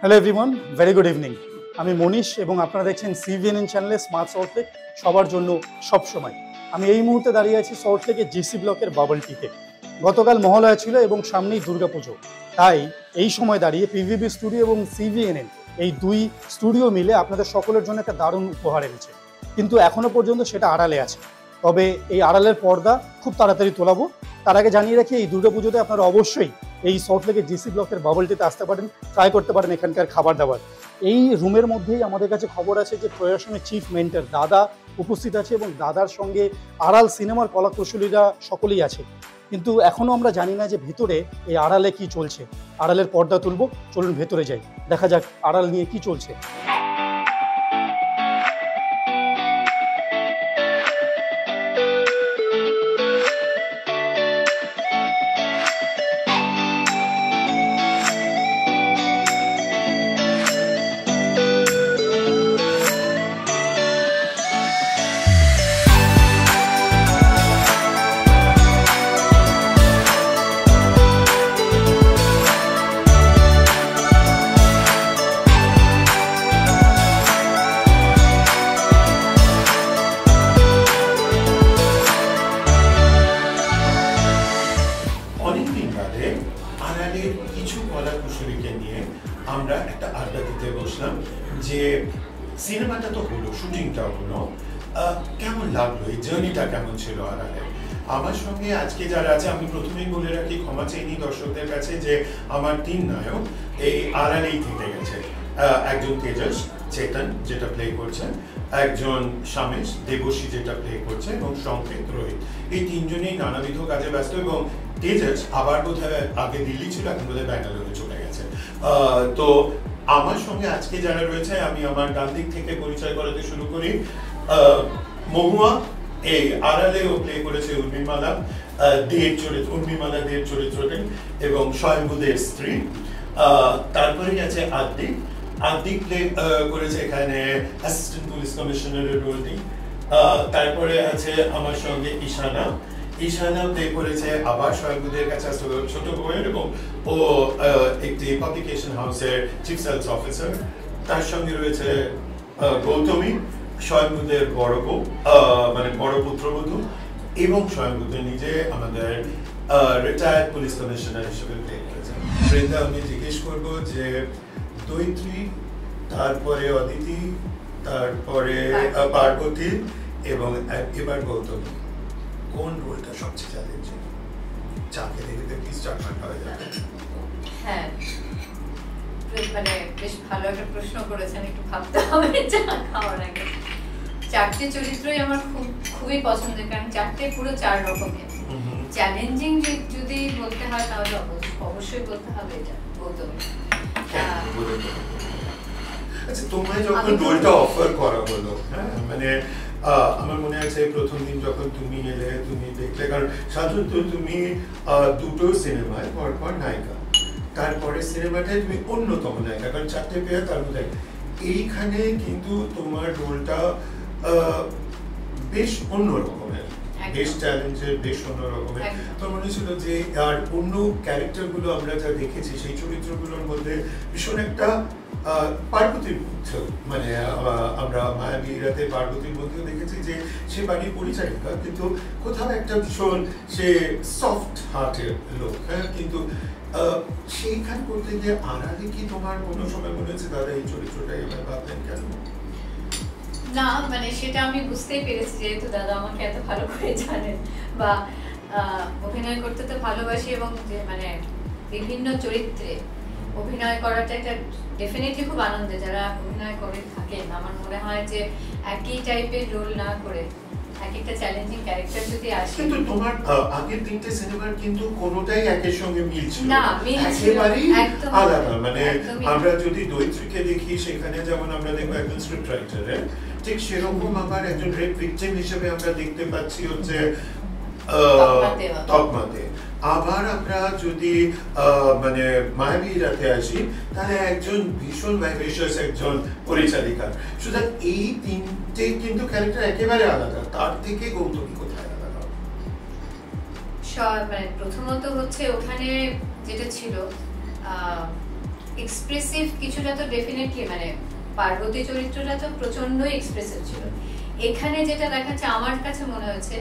Hello everyone, very good evening. আমি মনীষ এবং আপনারা দেখছেন সিভিএনএন চ্যানেলে স্মার্ট সল্টলেক, সবার জন্য সব সময়। আমি এই মুহূর্তে দাঁড়িয়ে আছি সল্টলেকের জিসি ব্লকের বাবল টিতে। গতকাল মহালয়া ছিল এবং সামনেই দুর্গাপুজো, তাই এই সময় দাঁড়িয়ে পিভিবি স্টুডিও এবং সিভিএনএন এই দুই স্টুডিও মিলে আপনাদের সকলের জন্য একটা দারুণ উপহার এনেছে, কিন্তু এখনো পর্যন্ত সেটা আড়ালে আছে। তবে এই আড়ালের পর্দা খুব তাড়াতাড়ি তোলাবো। তার আগে জানিয়ে রাখি, এই দুর্গাপুজোতে আপনারা অবশ্যই এই সল্টলেকের জিসি ব্লকের বাবলটিতে আসতে পারেন, ট্রাই করতে পারেন এখানকার খাবার দাবার। এই রুমের মধ্যেই আমাদের কাছে খবর আছে যে প্রয়াসনের চিফ মেন্টর দাদা উপস্থিত আছে এবং দাদার সঙ্গে আড়াল সিনেমার কলাকুশলীরা সকলেই আছে, কিন্তু এখনও আমরা জানি না যে ভেতরে এই আড়ালে কি চলছে। আড়ালের পর্দা তুলবো, চলুন ভেতরে যাই, দেখা যাক আড়াল নিয়ে কি চলছে। আমরা একটা আড্ডা দিতে বসলাম যে সিনেমাটা তো হলো, শুটিংটা হলো, কেমন লাগলো, এই জার্নিটা কেমন ছিল আড়ালে। আমার সঙ্গে আজকে যারা আছে, আমি প্রথমেই বলে রাখি, ক্ষমা চাইনি দর্শকদের কাছে যে আমার তিন নায়ক এই আড়ালেই থেকে গেছে। একজন তেজস চেতন যেটা প্লে করছেন, একজন শামেশ দেবশ্রী যেটা প্লে করছে, এবং সংকেত রোহিত। এই তিনজনেই নানাবিধ কাজে ব্যস্ত, এবং তেজস আবার বোধহয় আগে দিল্লি ছিল, এখন বোধহয় ব্যাঙ্গালোরে চলে গেছে। তো আমার সঙ্গে আজকে যারা রয়েছে, আমি আমার ডান দিক থেকে পরিচয় করাতে শুরু করি। মহুয়া এই আড়ালেও প্লে করেছে উর্মিমালা উর্মিমালা দের চরিত্রটি এবং স্বয়ম্ভুদের স্ত্রী। তারপরেই আছে আদিক প্লে করেছে এখানে অ্যাসিস্ট্যান্ট পুলিশ কমিশনারের রোলটি। তারপরে আছে আমার সঙ্গে ঈশানা প্লে করেছে আবার স্বয়ম্ভুদের কাছে ছোট বউয়ের, এবং ও একটি পাবলিকেশন হাউসের চিফ সেলস অফিসার। তার সঙ্গে রয়েছে গৌতমী, স্বয়ম্ভুদের বড় বউ, মানে বড় পুত্রবধূ, এবং স্বয়ম্ভুদের নিজে আমাদের রিটায়ার্ড পুলিশ কমিশনার হিসেবে প্লে করেছে। বৃন্দা, আমি জিজ্ঞেস করবো যে দৈত্রী, তারপরে অদিতি, তারপরে পার্বতী এবং এবার গৌতমী, কোন রোলটা সবচেয়ে চ্যালেঞ্জিং? চাকে দেখতে প্লিজ চা ঠান্ডা হয়ে যাবে। হ্যাঁ, মানে বেশ ভালো একটা প্রশ্ন করেছেন, একটু ভাবতে হবে চা খাওয়ার আগে। চারটে চরিত্রই আমার খুবই পছন্দের, কারণ চারটে পুরো চার রকমের। চ্যালেঞ্জিং যদি বলতে হয় তাহলে অবশ্যই বলতে হবে এটা গৌতমী। আচ্ছা, তোমায় যখন রোলটা অফার করা হলো, হ্যাঁ, মানে আমার মনে আছে প্রথম দিন যখন তুমি এলে, তুমি দেখলে, কারণ সাধারণত তুমি দুটো সিনেমায় পরপর নায়িকা, তারপরে সিনেমাটায় তুমি অন্যতম নায়িকা, কারণ চারটে পেয়ে তার মধ্যে এইখানে কিন্তু তোমার রোলটা বেশ অন্য রকমের, বেশ চ্যালেঞ্জের, বেশ অন্য রকমের। তো মনে ছিল যে আর অন্য ক্যারেক্টারগুলো আমরা যা দেখেছি সেই চরিত্রগুলোর মধ্যে ভীষণ একটা পার্বতীর মধ্যে, মানে আমরা মায়াবী রাতে পার্বতীর মধ্যেও দেখেছি যে সে বাড়ির পরিচারিকা, কিন্তু কোথাও একটা ভীষণ সে সফট হার্টের লোক, হ্যাঁ, কিন্তু সেইখান করতে গিয়ে আড়ালে কি তোমার কোনো সময় মনে হচ্ছে দাদা এই চরিত্রটা এবার ভাবলেন কেন? না, মানে সেটা আমি বুঝতেই পেরেছি, যেহেতু দাদা আমাকে এত ভালো করে জানেন বা অভিনয় করতে তো ভালোবাসি, এবং যে মানে বিভিন্ন চরিত্রে অভিনয় করাটা একটা ডেফিনেটলি খুব আনন্দের। যারা অভিনয় করে থাকেন, আমার মনে হয় যে একই টাইপের রোল না করে এক একটা চ্যালেঞ্জিং ক্যারেক্টার যদি আসে। কিন্তু তোমার আগের তিনটে সিনেমার কিন্তু কোনোটাই একের সঙ্গে মিলছিল না, একেবারেই আলাদা। মানে আমরা যদি দৈত্রীকে দেখি, সেখানে যেমন আমরা দেখবো একজন স্ক্রিপ্ট রাইটারের, ঠিক সেরকম আবার একজন রেপ ভিকটিম হিসেবে আমরা দেখতে পাচ্ছি হচ্ছে তকমাতে। আবার আমরা যদি মানে মায়াবী রাতে আসি, তাহলে একজন ভীষণ ভাইভেশাস একজন পরিচালিকা। সুতরাং এই তিনটে কিন্তু ক্যারেক্টার একেবারে আলাদা। তার থেকে গৌতমী কোথায় আলাদা? মানে প্রথমত হচ্ছে ওখানে যেটা ছিল এক্সপ্রেসিভ কিছুটা তো ডেফিনেটলি, মানে পার্বতী চরিত্রটা তো প্রচন্ডই এক্সপ্রেসিভ ছিল। এখানে যেটা দেখাচ্ছে আমার কাছে মনে হয়েছে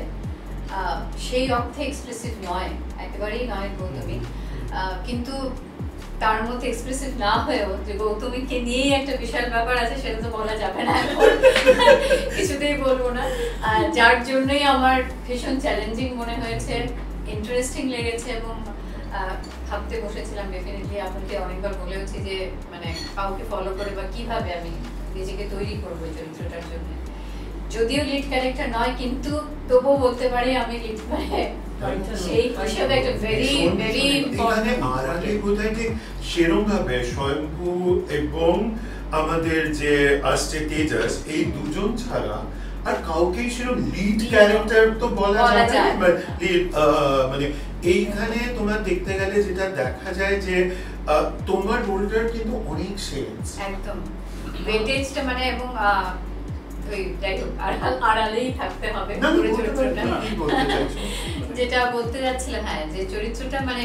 সেই অর্থে এক্সপ্রেসিভ নয়, একেবারেই নয় গৌতমী, কিন্তু তার মধ্যে এক্সপ্রেসিভ না হয়েও যে গৌতমীকে নিয়েই একটা বিশাল ব্যাপার আছে, সেটা তো বলা যাবে না, কিছুতেই বলবো না। যার জন্যই আমার ভীষণ চ্যালেঞ্জিং মনে হয়েছে, ইন্টারেস্টিং লেগেছে, এবং ভাবতে বসেছিলাম ডেফিনেটলি, আপনাকে অনেকবার বলেওছি যে মানে কাউকে ফলো করে বা কিভাবে আমি নিজেকে তৈরি করবো চরিত্রটার জন্য। যদিও লিড ক্যারেক্টার নয়, কিন্তু তবুও বলতে পারি আমি লিড, মানে সেই হিসেবে একটা ভেরি ভেরি এখানে আড়ালে বোধহয় ঠিক সেরকম ভাবে স্বয়ম্ভু এবং আমাদের যে আসছে তেজাস, এই দুজন ছাড়া আর কাউকেই সেরকম লিড ক্যারেক্টার তো বলা যায় না, মানে এইখানে তোমার দেখতে গেলে যেটা দেখা যায় যে তোমার রোলটার কিন্তু অনেক সেন্স, একদম ওয়েটেজটা, মানে এবং আড়ালেই থাকতে হবে চরিত্রটা। যেটা বলতে যাচ্ছিলাম, হ্যাঁ, যে চরিত্রটা মানে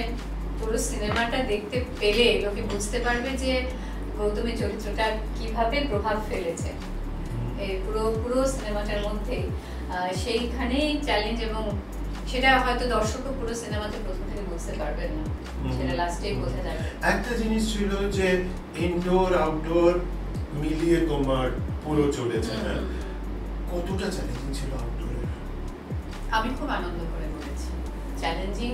পুরো সিনেমাটা দেখতে পেলে লোকে বুঝতে পারবে যে গৌতমী চরিত্রটা কিভাবে প্রভাব ফেলেছে এই পুরো সিনেমাটার মধ্যে। সেইখানেই চ্যালেঞ্জ, এবং সেটা হয়তো দর্শকও পুরো সিনেমাতে প্রথম থেকে বুঝতে পারবেন না, সেটা লাস্টেই বোঝা যাবে। একটা জিনিস ছিল যে ইনডোর আউটডোর মিলিয়ে তোমার পুরো চলেছে, না কতটা চ্যালেঞ্জিং ছিল আউটডোরে? আমি খুব আনন্দ করে করেছি। চ্যালেঞ্জিং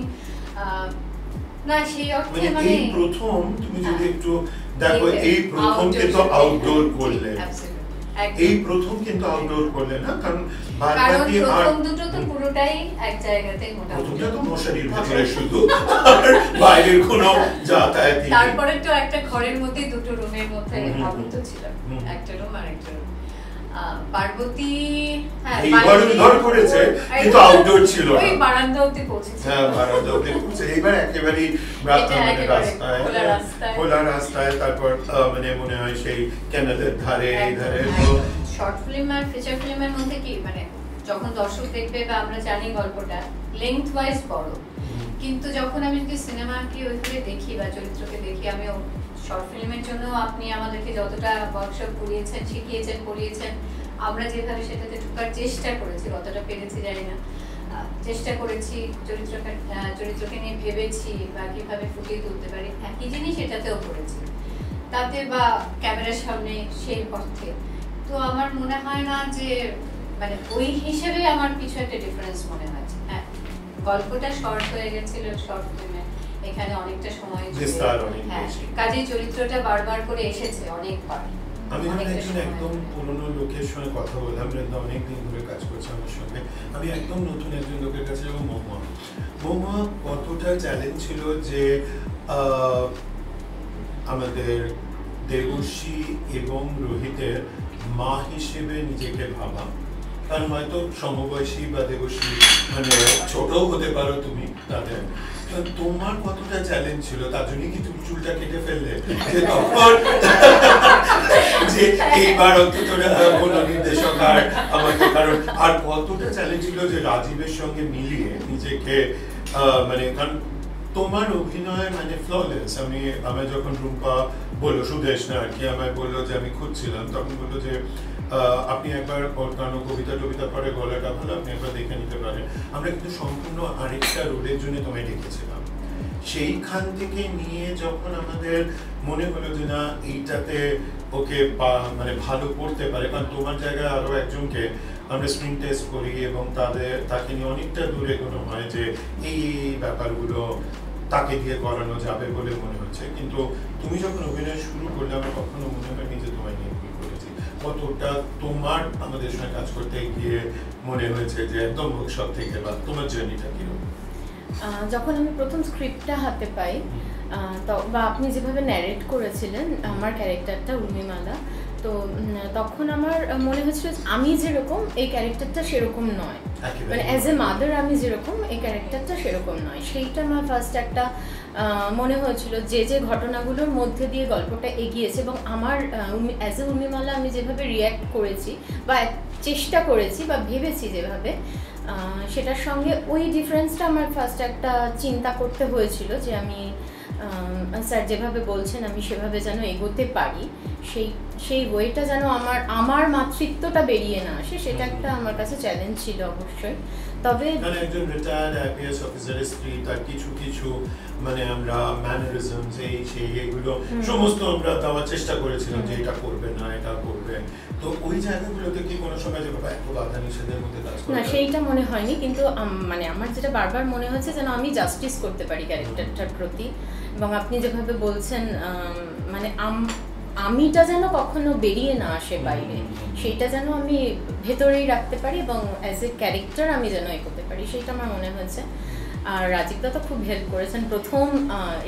না সেই অর্থে, মানে এই প্রথম তুমি যদি একটু দেখো, এই প্রথম কিন্তু আউটডোর করলে, এই প্রথম কিন্তু আউটডোর করলে না, কারণ বাদবাকি আর প্রথম দুটো তো পুরোটাই এক জায়গাতে মোটামুটি, প্রথমটা তো মশারির ভিতরে শুধু, আর বাইরের কোনো যাতায়াত নেই। তারপরে তো একটা ঘরের মধ্যে দুটো রুমের মধ্যে আবদ্ধ ছিল, একটা রুম আর একটা রুম। পার্বতী এইবার ঘর করেছে কিন্তু আউটডোর ছিল না, ওই বারান্দা অবধি পৌঁছেছে। হ্যাঁ, বারান্দা অবধি পৌঁছে, এবার একেবারেই রাস্তায়, খোলা রাস্তায়, তারপর মানে মনে হয় সেই ক্যানেলের ধারে ধারে। শর্ট ফিল্ম আর ফিচার ফিল্মের মধ্যে কি, মানে যখন দর্শক দেখবে বা আমরা জানি গল্পটা লেংথ ওয়াইজ বড়, কিন্তু যখন আমি যদি সিনেমাকে ওইভাবে দেখি বা চরিত্রকে দেখি, আমি শর্ট ফিল্মের জন্য আপনি আমাদেরকে যতটা ওয়ার্কশপ করিয়েছেন, শিখিয়েছেন, পড়িয়েছেন, আমরা যেভাবে সেটাতে ঢোকার চেষ্টা করেছি, কতটা পেরেছি জানি না, চেষ্টা করেছি, চরিত্রকে নিয়ে ভেবেছি বা কিভাবে ফুটিয়ে তুলতে পারি, একই জিনিস এটাতেও করেছি তাতে, বা ক্যামেরার সামনে সেই অর্থে। তো আমার মনে হয় না যে মানে ওই হিসেবে আমার কিছু একটা ডিফারেন্স মনে হয়েছে। হ্যাঁ, গল্পটা শর্ট হয়ে গেছিল শর্ট ফিল্মে, এখানে অনেকটা সময় কাজেই চরিত্রটা বারবার করে এসেছে অনেকবার। আমি যখন একদম পুরনো লোকের সঙ্গে কথা বললাম, অনেকদিন ধরে কাজ করছে আমার সঙ্গে, আমি একদম নতুন একজন লোকের কাছে যাবো, মহুয়া কতটা চ্যালেঞ্জ ছিল যে আমাদের দেবশ্রী এবং রোহিতের মা হিসেবে নিজেকে ভাবা, কারণ হয়তো সমবয়সী বা দেবশ্রী মানে ছোট হতে পারো তুমি তাদের, তোমার কতটা চ্যালেঞ্জ ছিল? তার জন্য কি তুমি চুলটা কেটে ফেললে যে তখন যে এইবার অন্তত কোনো নির্দেশক আর আমাকে, কারণ আর কতটা চ্যালেঞ্জ ছিল যে রাজীবের সঙ্গে মিলিয়ে নিজেকে মানে, কারণ তোমার অভিনয় মানে ফ্ললেস। আমি যখন রুম্পা বললো, সুদেশ না আর কি, আমায় বললো যে আমি খুঁজছিলাম, তখন বললো যে আপনি একবার কারণ কবিতা পরে গলাটা ভালো, আপনি একবার দেখে নিতে পারেন। আমরা কিন্তু সম্পূর্ণ আরেকটা রোলের জন্য তোমায় ডেকেছিলাম, সেইখান থেকে নিয়ে যখন আমাদের মনে হলো যে না এইটাতে ওকে মানে ভালো করতে পারে, কারণ তোমার জায়গায় আরো একজনকে আমরা স্ক্রিন টেস্ট করি এবং তাকে নিয়ে অনেকটা দূরে এগোনো হয় যে এই ব্যাপারগুলো তাকে দিয়ে করানো যাবে বলে মনে হচ্ছে, কিন্তু তুমি যখন অভিনয় শুরু করলে আমার কখনো মনে হয়নি যে তোমায় নিয়ে ভুল করেছি। কতটা তোমার আমাদের সঙ্গে কাজ করতে গিয়ে মনে হয়েছে যে একদম ভবিষ্যৎ থেকে, বা তোমার জার্নিটা কিরকম? যখন আমি প্রথম স্ক্রিপ্টটা হাতে পাই, বা আপনি যেভাবে ন্যারেট করেছিলেন আমার ক্যারেক্টারটা উর্মিমালা, তো তখন আমার মনে হচ্ছিল আমি যেরকম এই ক্যারেক্টারটা সেরকম নয়, মানে অ্যাজ এ মাদার আমি যেরকম এই ক্যারেক্টারটা সেরকম নয়। সেইটা আমার ফার্স্ট একটা মনে হয়েছিল যে ঘটনাগুলোর মধ্যে দিয়ে গল্পটা এগিয়েছে, এবং আমার অ্যাজ এ উর্মিমালা আমি যেভাবে রিয়্যাক্ট করেছি বা চেষ্টা করেছি বা ভেবেছি যেভাবে, সেটার সঙ্গে ওই ডিফারেন্সটা আমার ফার্স্ট একটা চিন্তা করতে হয়েছিল যে আমি স্যার যেভাবে বলছেন আমি সেভাবে যেন এগোতে পারি, সেই ওয়েটা যেন আমার মাতৃত্বটা বেরিয়ে না আসে, সেটা একটা আমার কাছে চ্যালেঞ্জ ছিল অবশ্যই। তবে একজন রিটায়ার্ড আইপিএস অফিসারের স্ত্রী, তার কিছু কিছু মানে আমরা ম্যানারিজমস সেই এগুলো সমস্ত আমরা দেওয়ার চেষ্টা করেছিলাম যে এটা করবে না, এটা করবে। তো ওই জায়গাগুলোতে কি কোনো সময় যেভাবে এত বাধা নিষেধের মধ্যে কাজ করে না, সেইটা মনে হয়নি, কিন্তু মানে আমার যেটা বারবার মনে হচ্ছে যেন আমি জাস্টিস করতে পারি ক্যারেক্টারটার প্রতি, এবং আপনি যেভাবে বলছেন মানে আমিটা যেন কখনো বেরিয়ে না আসে বাইরে, সেইটা যেন আমি ভেতরেই রাখতে পারি এবং অ্যাজ এ ক্যারেক্টার আমি যেন করতে পারি, সেইটা আমার মনে হয়েছে। আর রাজীবদা তো খুব হেল্প করেছেন। প্রথম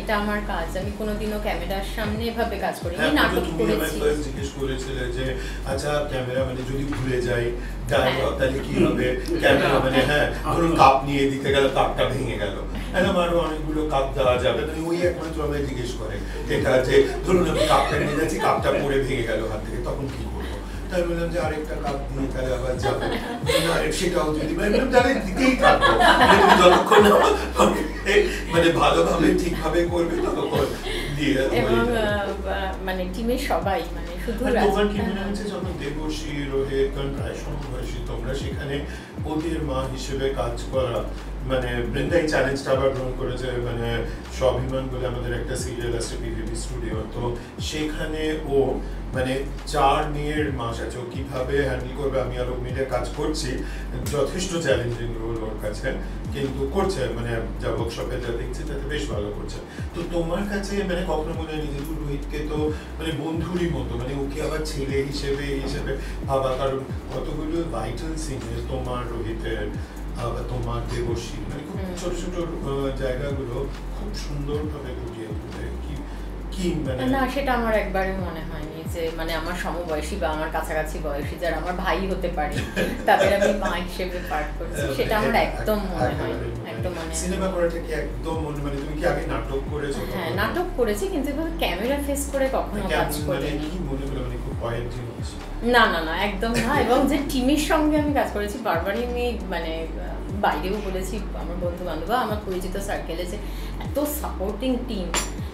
এটা আমার কাজ, আমি কোনোদিনও ক্যামেরার সামনে এভাবে কাজ করিনি, নাটক করেছি। জিজ্ঞেস করেছিলে যে আচ্ছা ক্যামেরা মানে যদি ভুলে যাই ডায়লগ তাহলে কি হবে, ক্যামেরা মানে হ্যাঁ ধরুন কাপ নিয়ে দিতে গেল, কাপটা ভেঙে গেল, আরো অনেকগুলো কাপ দেওয়া যাবে, ওই একমাত্র আমায় জিজ্ঞেস করে এটা যে ধরুন আমি কাপটা নিয়ে যাচ্ছি, কাপটা পড়ে ভেঙে গেল হাত থেকে, তখন কি করবো? তাই বললাম যে আরেকটা কাপ দিয়ে তাহলে আবার যাবে, সেটাও যদি তাহলে দিতেই থাকবো, যতক্ষণ মানে ভালোভাবে ঠিকভাবে করবে ততক্ষণ দিয়ে। এবং মানে টিমের সবাই মানে শুধু তোমার কি মনে হচ্ছে যখন দেবশ্রী, রোহিত, কারণ প্রায় সমবয়সী তোমরা, সেখানে ওদের মা হিসেবে কাজ করা, মানে বৃন্দা এই চ্যালেঞ্জটা আবার গ্রহণ করেছে, মানে স্বাভিমান বলে আমাদের একটা সিরিয়াল আছে পিভিপি স্টুডিও, তো সেখানে ও মানে 4 মেয়ের মাস আছে, ও কিভাবে হ্যান্ডেল করবে, আমি আর ও মিলে কাজ করছি, যথেষ্ট চ্যালেঞ্জিং রোল ওর কাছে, কিন্তু করছে, মানে যা ওয়ার্কশপে যা দেখছি তাতে বেশ ভালো করছে। তো তোমার কাছে মানে কখনো মনে হয় নিজে রোহিতকে তো মানে বন্ধুরই মতো, মানে ওকে আবার ছেলে হিসেবে ভাবা, কারণ কতগুলো ভাইটাল সিনে তোমার রোহিতের তোমার দেবশ্রী মানে খুব ছোট ছোট জায়গাগুলো খুব সুন্দরভাবে ফুটিয়ে তুলে, কি মানে না সেটা আমার একবারে মনে হয়নি যে মানে আমার সমবয়সী বা আমার কাছাকাছি বয়সী যারা আমার ভাই হতে পারে তাদের আমি মা হিসেবে পাঠ করছি, সেটা আমার একদম মনে হয়নি। একদম মানে সিনেমা করাটা কি একদম মানে তুমি কি আগে নাটক করেছো? হ্যাঁ নাটক করেছি, কিন্তু এভাবে ক্যামেরা ফেস করে কখনো কাজ করিনি। কি মনে হলো মানে খুব ভয়ের জিনিস? না না না একদম না। এবং যে টিমের সঙ্গে আমি কাজ করেছি বারবারই আমি মানে বাইরেও বলেছি আমার বন্ধু বান্ধব আমার পরিচিত সার্কেলে যে এত সাপোর্টিং টিম,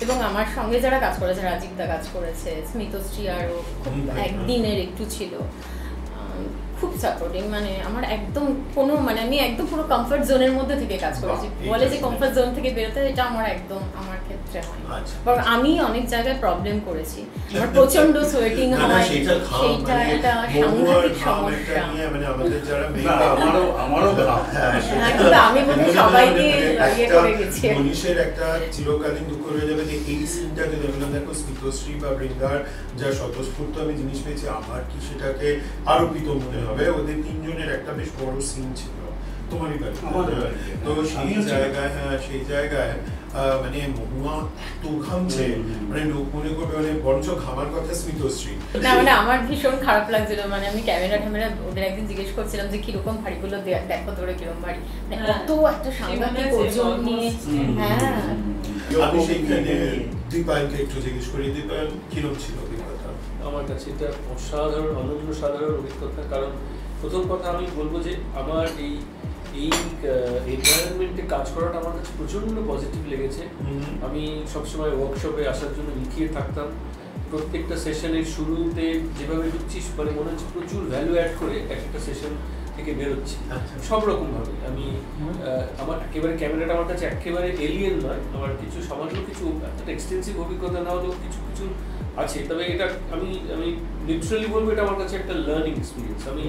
এবং আমার সঙ্গে যারা কাজ করেছে, রাজীবদা কাজ করেছে, স্মিতশ্রী আরও খুব একদিনের একটু ছিল, খুব সাপোর্টিং, মানে আমার একদম কোনো মানে আমি একদম পুরো কমফর্ট জোনের মধ্যে থেকে কাজ করেছি। বলে যে কমফর্ট জোন থেকে বেরোতে, এটা আমার একদম আমার ক্ষেত্রে হয়, কারণ আমি অনেক জায়গায় প্রবলেম করেছি, আমার প্রচন্ড সোয়েটিং হয়, সেইটা একটা সাংঘাতিক সমস্যা। মানে আমাদের যারা আমারও আমি বলি সবাইকে ইয়ে করে গেছি। মনীষের একটা চিরকালীন দুঃখ রয়ে যাবে যে এই সিনটা যদি আমরা দেখো স্মিতশ্রী বা বৃন্দার যা স্বতঃস্ফূর্ত আমি জিনিস পেয়েছি, আমার কি সেটাকে আরোপিত মনে হবে। ওদের 3 জনের একটা বেশ বড় সিন ছিল তোমারই বাড়ি, তো সেই জায়গায় মানে মহুয়া এত ঘামছে, মানে লোক মনে করবে মানে বরঞ্চ ঘামার কথা স্মিতশ্রী। না মানে আমার ভীষণ খারাপ লাগছিল, মানে আমি ক্যামেরা ওদের একদিন জিজ্ঞেস করছিলাম যে কিরকম ভারীগুলো দেখো তোরা কিরকম ভারী, মানে কত একটা সাংঘাতিক ওজন নিয়ে। হ্যাঁ আমি সেইখানে দীপায়নকে একটু জিজ্ঞেস করি, দীপায়ন কিরকম ছিল অভিজ্ঞতা? আমার কাছে এটা অসাধারণ, অনন্য সাধারণ অভিজ্ঞতা। কারণ প্রথম কথা আমি বলবো যে আমার এই এনভায়রনমেন্টে কাজ করাটা আমার কাছে প্রচণ্ড পজিটিভ লেগেছে। আমি সবসময় ওয়ার্কশপে আসার জন্য লিখিয়ে থাকতাম, প্রত্যেকটা সেশনের শুরুতে যেভাবে ঢুকছিস মানে মনে হচ্ছে প্রচুর ভ্যালু অ্যাড করে একটা সেশন থেকে বেরোচ্ছি সব রকমভাবে। আমি আমার একেবারে ক্যামেরাটা আমার কাছে একেবারে এলিয়েন নয়, আমার কিছু সামান্য কিছু একটা এক্সটেন্সিভ অভিজ্ঞতা না হলেও কিছু কিছু আছে, তবে এটা আমি লিটারালি বলবো এটা আমার কাছে একটা লার্নিং এক্সপিরিয়েন্স। আমি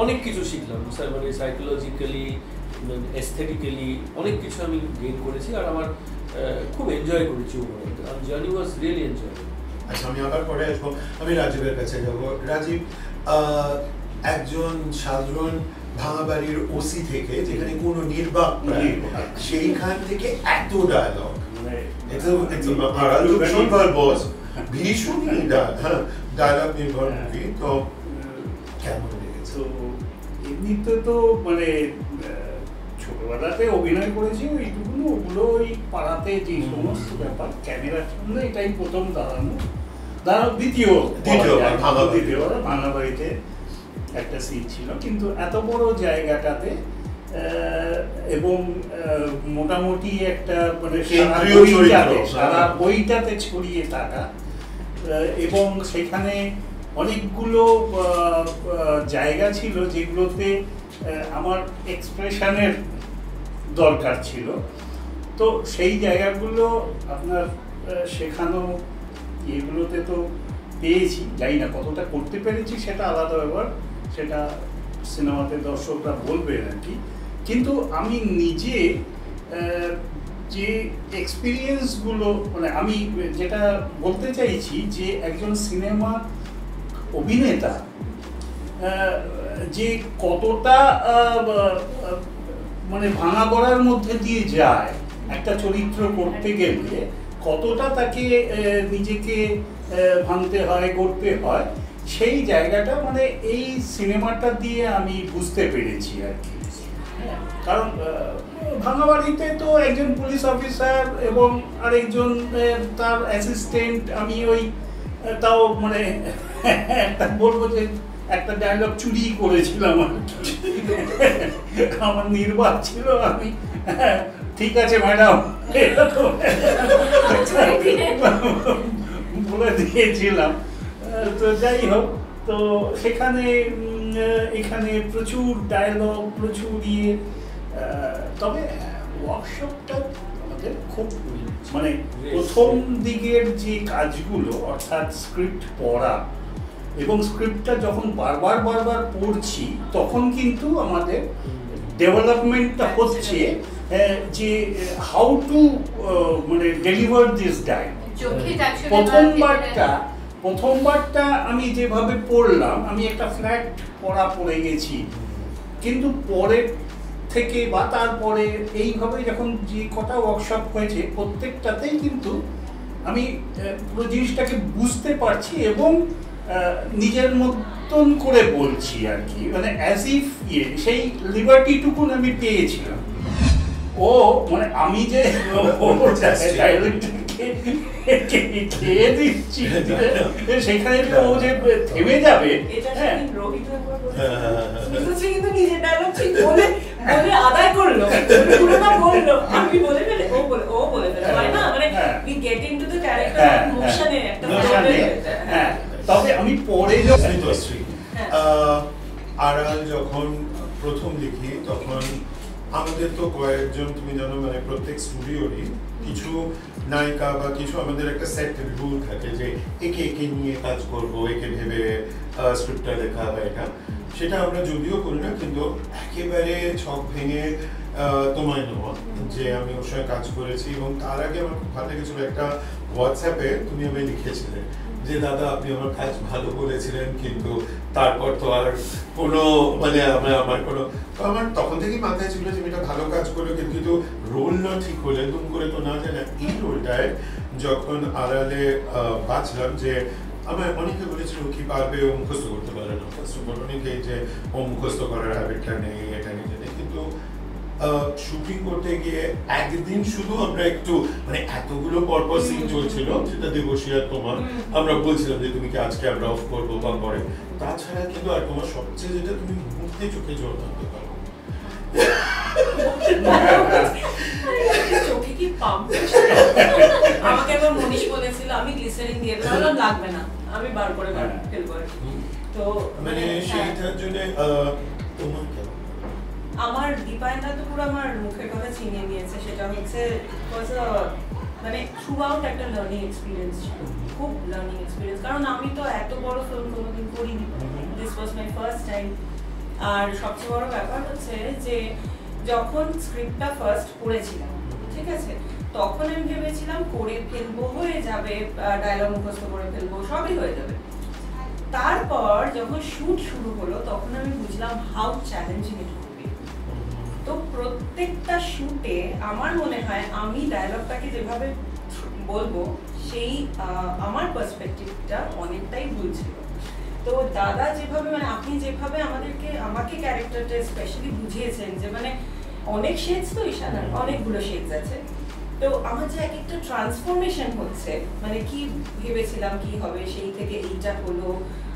অনেক কিছু শিখলাম স্যার, মানে সাইকোলজিক্যালি, এস্থেটিক্যালি অনেক কিছু আমি গেইন করেছি, আর আমার খুব এনজয় করেছি। Journey was really enjoyable. আচ্ছা আমি আবার পরে আসবো, আমি রাজীবের কাছে যাবো। রাজীব, একজন সাধারণ ভাঙা বাড়ির ওসি থেকে, যেখানে কোনো নির্বাক সেইখান থেকে এত ডায়লগ, ভীষণই ডায়লগ নির্ভর মুভি, তো কেমন লেগেছে? তো এমনিতে তো মানে ছোটবেলাতে অভিনয় করেছি ওইটুকুনো, ওগুলো ওই পাড়াতে যে সমস্ত ব্যাপার, ক্যামেরার সামনে এটাই প্রথম দ্বিতীয় ভাঙা বাড়িতে একটা সিন ছিল, কিন্তু এত বড় জায়গাটাতে এবং মোটামুটি একটা মানে কেন্দ্রীয় চরিত্র, সারা বইটাতে ছড়িয়ে থাকা, এবং সেখানে অনেকগুলো জায়গা ছিল যেগুলোতে আমার এক্সপ্রেশনের দরকার ছিল। তো সেই জায়গাগুলো আপনার শেখানো এগুলোতে তো পেয়েছি, জানি না কতটা করতে পেরেছি সেটা আলাদা ব্যাপার, সেটা সিনেমাতে দর্শকরা বলবেন আর কি। কিন্তু আমি নিজে যে এক্সপিরিয়েন্সগুলো মানে আমি যেটা বলতে চাইছি যে একজন সিনেমা অভিনেতা যে কতটা মানে ভাঙা গড়ার মধ্যে দিয়ে যায় একটা চরিত্র করতে গেলে, কতটা তাকে নিজেকে ভাঙতে হয়, গড়তে হয়, সেই জায়গাটা মানে এই সিনেমাটা দিয়ে আমি বুঝতে পেরেছি আর কি। কারণ ভাঙাবাড়িতে তো একজন পুলিশ অফিসার এবং আরেকজন তার অ্যাসিস্ট্যান্ট, আমি ওই তাও মানে একটা বলবো যে একটা ডায়লগ চুরি করেছিলাম আর কি। আমার নির্বাক ছিল, আমি ঠিক আছে ম্যাডাম এটা তো বলে দিয়েছিলাম। তো যাই হোক, তো সেখানে এখানে প্রচুর ডায়লগ, প্রচুর ইয়ে। তবে ওয়ার্কশপটা আমাদের খুব মানে প্রথম দিকের যে কাজগুলো, অর্থাৎ স্ক্রিপ্ট পড়া এবং স্ক্রিপ্টটা যখন বারবার পড়ছি, তখন কিন্তু আমাদের ডেভেলপমেন্টটা হচ্ছে যে হাউ টু মানে ডেলিভার দিস ডায়লগ। প্রথমবারটা আমি যেভাবে পড়লাম, আমি একটা ফ্ল্যাট পড়া পড়ে গেছি, কিন্তু পরের থেকে বা তারপরে এইভাবে যখন যে কটা ওয়ার্কশপ হয়েছে, প্রত্যেকটাতেই কিন্তু আমি পুরো জিনিসটাকে বুঝতে পারছি এবং নিজের মতন করে বলছি আর কি, মানে অ্যাজ ইফ সেই লিবার্টিটুকুন আমি পেয়েছিলাম। ও মানে আমি যে খেয়ে দিচ্ছি সেখানে ও যে থেমে যাবে, আদায় করলো, পুরোটা বললো, আমি বলে ফেলে, ও বলে ফেলে, হয় না মানে we get into the character emotion এ একটা হ্যাঁ। তবে আমি পরে আড়াল যখন প্রথম লিখি, তখন আমাদের তো কয়েকজন, তুমি জানো মানে প্রত্যেক স্টুডিওরই কিছু নায়িকা বা কিছু আমাদের একটা সেট রুল থাকে যে একে নিয়ে কাজ করব, একে ভেবে স্ক্রিপ্টটা লেখা বা এটা, সেটা আমরা যদিও করি না, কিন্তু একেবারে ছক ভেঙে তোমায় নেওয়া যে আমি ওর সঙ্গে কাজ করেছি। এবং তার আগে আমার খুব ভালো লেগেছিল একটা হোয়াটসঅ্যাপে তুমি আমি লিখেছিলে যে দাদা আপনি আমার কাজ ভালো করেছিলেন, কিন্তু তারপর তো আর কোনো মানে আমার কোনো, তো আমার তখন থেকেই মাথায় ছিল যে এটা ভালো কাজ করলো, কিন্তু রোল না ঠিক হলে দুম করে তো না জানে। এই রোলটায় যখন আড়ালে বাঁচলাম, যে আমার অনেকে বলেছিল কি পারবে, ও মুখস্থ করতে পারে না, ফার্স্ট অফ অল অনেকে যে ও মুখস্থ করার হ্যাবিটটা নেই, এটা নেই, কিন্তু শুটিং করতে গিয়ে একদিন শুধু আমরা একটু মানে এতগুলো পরপর সিন চলছিল, সেটা দেবশ্রী আর তোমার, আমরা বলছিলাম যে তুমি কি আজকে আমরা অফ করবো বা পরে, তাছাড়া কিন্তু আর তোমার সবচেয়ে যেটা তুমি মুহূর্তে চোখে জল আনতে পারো। চোখে কি পাম্প, আমাকে একবার মনীষ বলেছিল আমি গ্লিসারিন দিয়ে দিলাম, লাগবে না, আমি বার করে ফেলবো। তো মানে সেইটার জন্য তোমার আমার দীপায়নদা তো পুরো আমার মুখের কথা চিনিয়ে নিয়েছে, সেটা হচ্ছে মানে থ্রু আউট একটা লার্নিং এক্সপিরিয়েন্স ছিল, খুব লার্নিং এক্সপিরিয়েন্স, কারণ আমি তো এত বড় ফিল্ম কোনোদিন করিনি, this was my first time. আর সবচেয়ে বড় ব্যাপার হচ্ছে যে যখন স্ক্রিপ্টটা ফার্স্ট পড়েছিলাম, ঠিক আছে, তখন আমি ভেবেছিলাম করে ফেলবো, হয়ে যাবে, ডায়লগ মুখস্থ করে ফেলবো, সবই হয়ে যাবে। তারপর যখন শুট শুরু হলো, তখন আমি বুঝলাম how challenging it would be. তো প্রত্যেকটা শুটে আমার মনে হয় আমি ডায়লগটাকে যেভাবে বলবো, সেই আমার পার্সপেক্টিভটা অনেকটাই ভুল ছিল। তো দাদা যেভাবে মানে আপনি যেভাবে আমাকে ক্যারেক্টারটা স্পেশালি বুঝিয়েছেন, যে মানে অনেক শেডস তো ঈশানার, অনেকগুলো শেডস আছে, তো আমার যে এক একটা ট্রান্সফরমেশন হচ্ছে, মানে কি ভেবেছিলাম কি হবে, সেই থেকে এইটা হলো,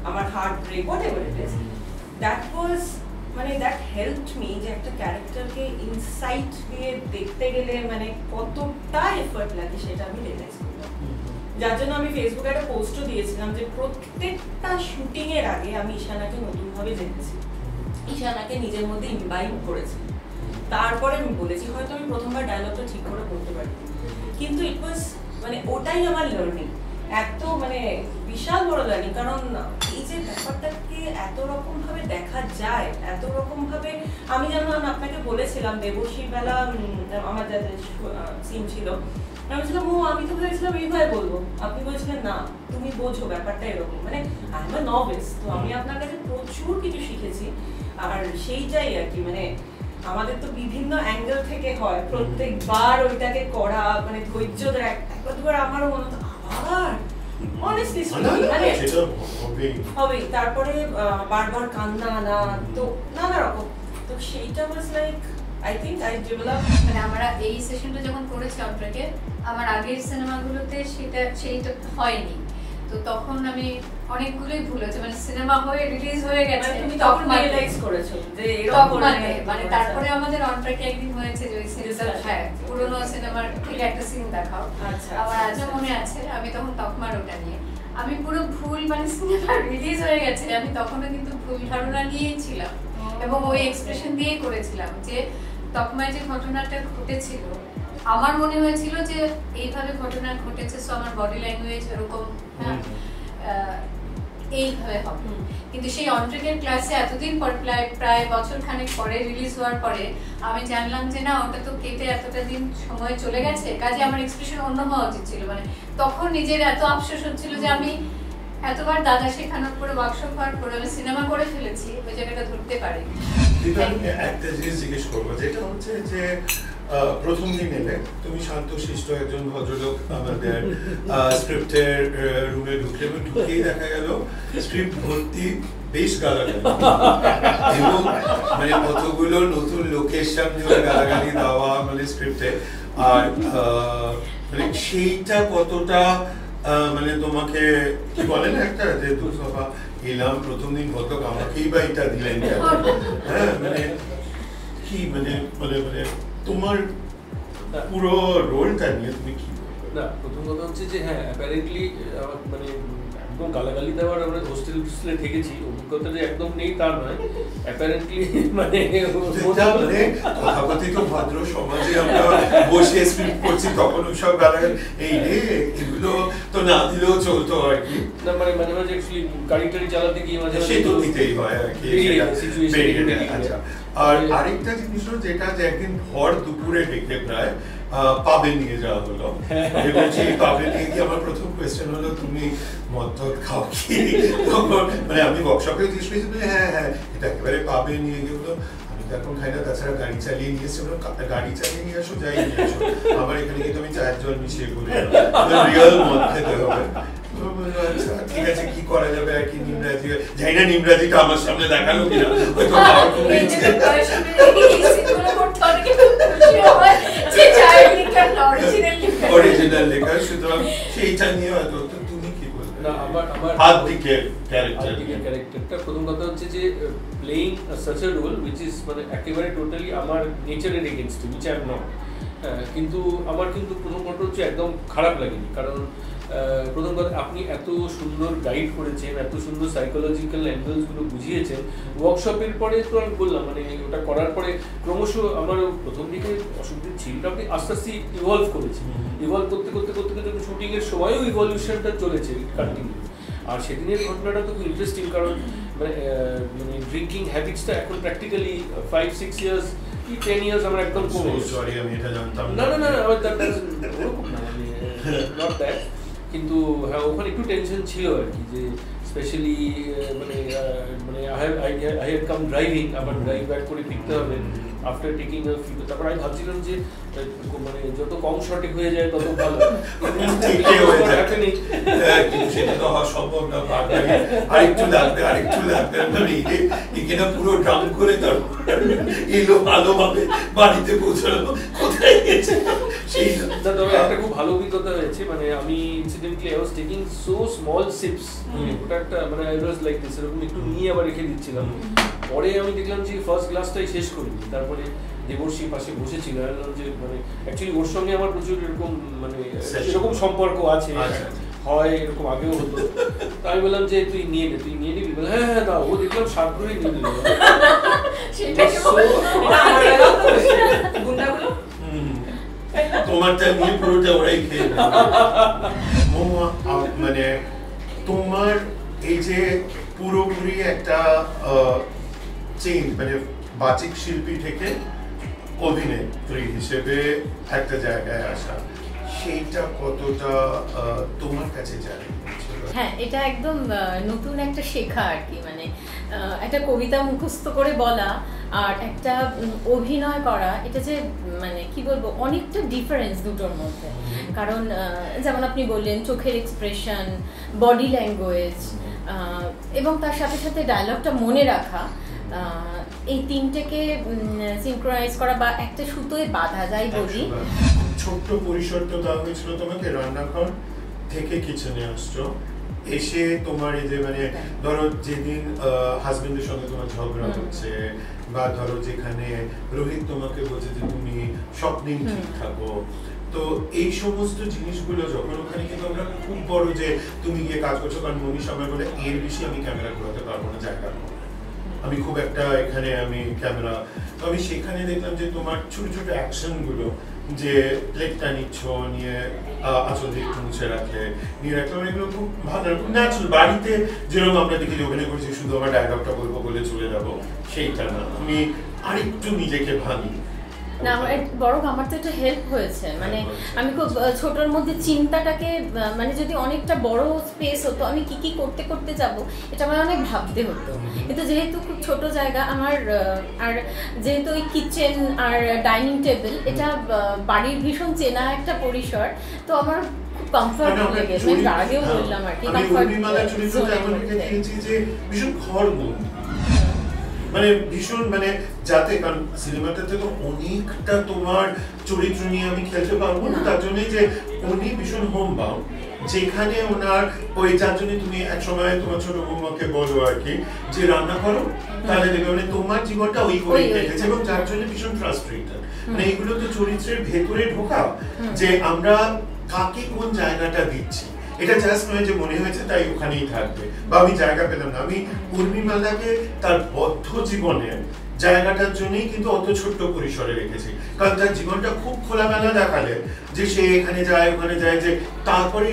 আমার heartbreak, whatever it is, that was মানে দ্যাট হেল্পড মি যে একটা ক্যারেক্টারকে ইনসাইট দিয়ে দেখতে গেলে মানে কতটা এফর্ট লাগে সেটা আমি রিয়েলাইজ করলাম। যার জন্য আমি ফেসবুকে একটা পোস্টও দিয়েছিলাম যে প্রত্যেকটা শুটিং এর আগে আমি ঈশানাকে নতুনভাবে জেনেছি, ঈশানাকে নিজের মধ্যে ইনভাইট করেছি, তারপরে আমি বলেছি। হয়তো আমি প্রথমবার ডায়লগটা ঠিক করে বলতে পারি, কিন্তু ইট ওয়াজ মানে ওটাই আমার লার্নিং, এত মানে বিশাল বড় লার্নিং। কারণ এই যে ব্যাপারটাকে এত রকম ভাবে দেখা যায়, এত রকম ভাবে, আমি যেমন আপনাকে বলেছিলাম দেবশ্রী বেলা আমার যাদের সিন ছিল, আমি বলছিলাম ও আমি তো ভেবেছিলাম এইভাবে বলবো, আপনি বলছিলেন না তুমি বোঝো ব্যাপারটা এরকম, মানে আই এম আ নভেস, তো আমি আপনার কাছে প্রচুর কিছু শিখেছি। আর সেইটাই আর কি, মানে আমাদের তো বিভিন্ন অ্যাঙ্গেল থেকে হয়, প্রত্যেকবার ওইটাকে করা মানে ধৈর্য ধরে একবার দুবার আমারও মনে হতো আবার অনেস্টলি মানে হবেই, তারপরে বারবার কান্না আনা, তো নানা রকম, তো সেইটা was like I think I develop. মানে আমরা এই সেশনটা যখন করেছি অন্ট্রাকে, আমার আগের সিনেমাগুলোতে সেইটা হয়নি, তো তখন আমি অনেকগুলোই ভুল হয়েছে, মানে সিনেমা হয়ে রিলিজ হয়ে গেছে তুমি তখন রিয়েলাইজ করেছো যে এরকম মানে তারপরে আমাদের অন্ট্রাকে একদিন হয়েছে যে ওই সিরিজটা, হ্যাঁ পুরোনো সিনেমার থেকে একটা সিন দেখাও, আমার আজও মনে আছে। আমি তখন তকমার ওটা নিয়ে আমি পুরো ভুল, মানে সিনেমা রিলিজ হয়ে গেছে আমি তখনও কিন্তু ভুল ধারণা নিয়েই ছিলাম এবং ওই এক্সপ্রেশন দিয়েই করেছিলাম যে তকমায় যে ঘটনাটা ঘটেছিল আমার মনে হয়েছিল যে এইভাবে ঘটনা ঘটেছে, সো আমার বডি ল্যাঙ্গুয়েজ এরকম এইভাবে হবে। কিন্তু সেই অন্ট্রেকের ক্লাসে এতদিন পর প্রায় বছর খানেক পরে রিলিজ হওয়ার পরে আমি জানলাম যে না ওটা তো কেটে এতটা দিন সময় চলে গেছে, কাজে আমার এক্সপ্রেশন অন্য হওয়া উচিত ছিল। মানে তখন নিজের এত আফসোস হচ্ছিল যে আমি এতবার দাদা শেখানোর পরে ওয়ার্কশপ হওয়ার পরে আমি সিনেমা করে ফেলেছি, ওই জায়গাটা ধরতে পারি। একটা জিনিস জিজ্ঞেস করবো, যেটা হচ্ছে যে প্রথম দিন এলে তুমি শান্তশিষ্ট একজন ভদ্রলোক, আমাদের স্ক্রিপ্টের রুমে ঢুকলে এবং ঢুকেই দেখা গেল স্ক্রিপ্ট ভর্তি বেশ গালাগালি, এবং মানে কতগুলো নতুন লোকের সামনে গালাগালি দেওয়া মানে স্ক্রিপ্টে, আর মানে সেইটা কতটা মানে তোমাকে কি বলে না একটা যে দুঃসভা এলাম প্রথম দিন ভদ্রলোক আমাকেই বা এটা দিলেন, হ্যাঁ মানে কি মানে মানে মানে তোমার পুরো রোলটা নিয়ে তুমি কি? না, প্রথম কথা হচ্ছে যে হ্যাঁ অ্যাপারেন্টলি মানে একদম গালাগালি দেওয়ার আমরা হোস্টেলে থেকেছি, অভিজ্ঞতাটা একদম নেই তা নয়, অ্যাপারেন্টলি মানে তথাকথিত ভদ্র সমাজে আমরা বসে স্ক্রিপ্ট করছি তখন ওইসব গালাগালি এই রে এগুলো তো না দিলেও চলতো আর কি। না মানে মাঝে মাঝে অ্যাকচুয়ালি গাড়ি টাড়ি চালাতে গিয়ে মাঝে সে তো দিতেই হয় আর কি। আচ্ছা, আর আরেকটা জিনিস হলো যেটা যে একদিন ভর দুপুরে ডেকে প্রায় পাবে নিয়ে যাওয়া হলো, এবং সেই পাবে নিয়ে গিয়ে আমার প্রথম কোয়েশ্চেন হলো তুমি মদ খাও কি? মানে আমি ওয়ার্কশপে জিজ্ঞেস করেছি, হ্যাঁ হ্যাঁ এটা একেবারে পাবে নিয়ে গিয়ে হলো, আমি তো এখন খাই না, তাছাড়া গাড়ি চালিয়ে নিয়ে এসে গাড়ি চালিয়ে নিয়ে আসো, যাই নিয়ে আসো, আমার এখানে কিন্তু আমি চায়ের জল মিশিয়ে করি, রিয়েল মদ খেতে হবে। ঠিক আছে কি করা যাবে আর কি, নিমরাজি যাই না, নিমরাজিটা আমার সামনে দেখালো কিনা অরিজিনাল লেখা, সুতরাং সেইটা নিয়ে হয়তো তুমি কি বলবে? না আমার হাত দিকে ক্যারেক্টারটা প্রথম কথা হচ্ছে যে playing such a role which is মানে একেবারে টোটালি আমার নেচারের against, which I am not. কিন্তু আমার কিন্তু প্রথম কথা হচ্ছে একদম খারাপ লাগেনি, কারণ প্রথম কথা আপনি এত সুন্দর গাইড করেছেন, এত সুন্দর সাইকোলজিক্যাল অ্যাঙ্গেলসগুলো বুঝিয়েছেন। ওয়ার্কশপের পরে তো আমি বললাম মানে ওটা করার পরে ক্রমশ আমার প্রথম দিকে অসুবিধা ছিল, আপনি আস্তে আস্তে ইভলভ করেছি, ইভলভ করতে করতে করতে করতে শুটিংয়ের সময়ও ইভলিউশনটা চলেছে কন্টিনিউ। আর সেদিনের ঘটনাটা তো খুব ইন্টারেস্টিং, কারণ মানে মানে ড্রিঙ্কিং হ্যাবিটসটা এখন প্র্যাকটিক্যালি 5-6 ইয়ার্স কি 10 ইয়ার্স আমার একদম কমে গেছে। সরি আমি এটা জানতাম না না না আমার ওরকম না, মানে নট দ্যাট, কিন্তু হ্যাঁ ওখানে একটু টেনশন ছিল আর কি, যে স্পেশালি মানে মানে আই হ্যাভ কাম ড্রাইভিং, আবার ড্রাইভ ব্যাক করে ফিরতে হবে আফটার টেকিং আ ফিউ। তারপর আমি ভাবছিলাম যে মানে যত কম শর্টে হয়ে যায় তত ভালো, কিন্তু সেটা তো হওয়া সম্ভব না, আরেকটু লাগবে মানে এখানে পুরো ড্রাম করে তারপর এলো ভালোভাবে বাড়িতে পৌঁছানো, কোথায় গেছে তবে একটা খুব ভালো অভিজ্ঞতা হয়েছে, মানে আমি incidentally I was taking so small sips, ওটা একটা মানে আই ওয়াজ লাইক দিস, এরকম একটু নিয়ে আবার রেখে দিচ্ছিলাম। পরে আমি দেখলাম যে ফার্স্ট গ্লাসটাই শেষ করিনি, তারপরে দেবর্ষী পাশে বসেছিল, যে মানে অ্যাকচুয়ালি ওর সঙ্গে আমার প্রচুর এরকম মানে এরকম সম্পর্ক আছে, হয় এরকম আগেও হতো। তো আমি বললাম যে তুই নিয়ে নিবি, বলে হ্যাঁ হ্যাঁ দাও। ও দেখলাম সাতগুলোই নিয়ে নিল। তোমারটা নিয়ে পুরোটা ওরাই খেয়ে মানে তোমার এই যে পুরোপুরি একটা চেঞ্জ, মানে বাচিক শিল্পী থেকে অভিনেত্রী হিসেবে একটা জায়গায় আসা, সেইটা কতটা তোমার কাছে জানি? হ্যাঁ, এটা একদম নতুন একটা শেখা আর কি, মানে একটা কবিতা মুখস্থ করে বলা আর একটা অভিনয় করা, এটা যে মানে কি বলবো অনেকটা ডিফারেন্স দুটোর মধ্যে। কারণ যেমন আপনি বললেন চোখের এক্সপ্রেশন, বডি ল্যাঙ্গুয়েজ এবং তার সাথে সাথে ডায়লগটা মনে রাখা, এই তিনটেকে সিনক্রোনাইজ করা বা একটা সুতোয় বাঁধা যায় বলি। ছোট্ট পরিসরটা দেওয়া হয়েছিল তোমাকে, রান্নাঘর থেকে কিচেনে আসছো, এসে তোমার এই যে মানে ধরো যেদিন হাজবেন্ডের সঙ্গে তোমার ঝগড়া হচ্ছে, বা ধরো যেখানে রোহিত তোমাকে বলছে যে তুমি স্বপ্নেই ঠিক থাকো, তো এই সমস্ত জিনিসগুলো যখন ওখানে কিন্তু আমরা খুব বড় যে তুমি গিয়ে কাজ করছো, কারণ মনীষ আমার বলে এর বেশি আমি ক্যামেরা ঘোরাতে পারবো না, জায়গা আমি খুব একটা এখানে আমি ক্যামেরা, তো আমি সেখানে দেখলাম যে তোমার ছোট ছোট অ্যাকশন গুলো, যে প্লেটটা নিচ্ছ, নিয়ে আঁচল দিয়ে একটু মুছে রাখলে নিয়ে রাখলে, এগুলো খুব ভালো, খুব ন্যাচারাল। বাড়িতে যেরকম আমরা দেখি অভিনয় করছি শুধু আমার ডায়লগটা বলবো বলে চলে যাবো, সেইটা না, আমি আরেকটু নিজেকে ভাঙি। না, আমার বরং আমার তো এটা হেল্প হয়েছে, মানে আমি খুব ছোটোর মধ্যে চিন্তাটাকে মানে যদি অনেকটা বড় স্পেস হতো আমি কি কি করতে করতে যাব, এটা আমার অনেক ভাবতে হতো। কিন্তু যেহেতু খুব ছোট জায়গা আমার, আর যেহেতু ওই কিচেন আর ডাইনিং টেবিল এটা বাড়ির ভীষণ চেনা একটা পরিসর, তো আমার খুব কমফর্ট লেগেছে। আমি আগেও বললাম আর কি, কমফর্ট ভীষণ ঘরবন্দি, মানে ভীষণ মানে যাতে, কারণ সিনেমাটাতে তো অনেকটা তোমার চরিত্র নিয়ে আমি খেলতে পারবো না, তার জন্য যে উনি ভীষণ হোম বাউন্ড, যেখানে ওনার ওই যার জন্য তুমি এক সময় তোমার ছোট বৌমাকে বলো আর কি যে রান্না করো, তাহলে দেখবে মানে তোমার জীবনটা ওই করে কেটেছে, এবং যার জন্য ভীষণ ফ্রাস্ট্রেটেড। মানে এগুলো তো চরিত্রের ভেতরে ঢোকা, যে আমরা কাকে কোন জায়গাটা দিচ্ছি, এটা জাস্ট নয় যে মনে হয়েছে তাই ওখানেই থাকবে, বা আমি জায়গা পেলাম না। আমি উর্মিমালাকে তার বদ্ধ জীবনে জায়গাটার জন্যই কিন্তু অত ছোট্ট পরিসরে রেখেছি, কারণ তার জীবনটা খুব খোলামেলা দেখালে, যে সে এখানে যায় ওখানে যায়, যে তারপরে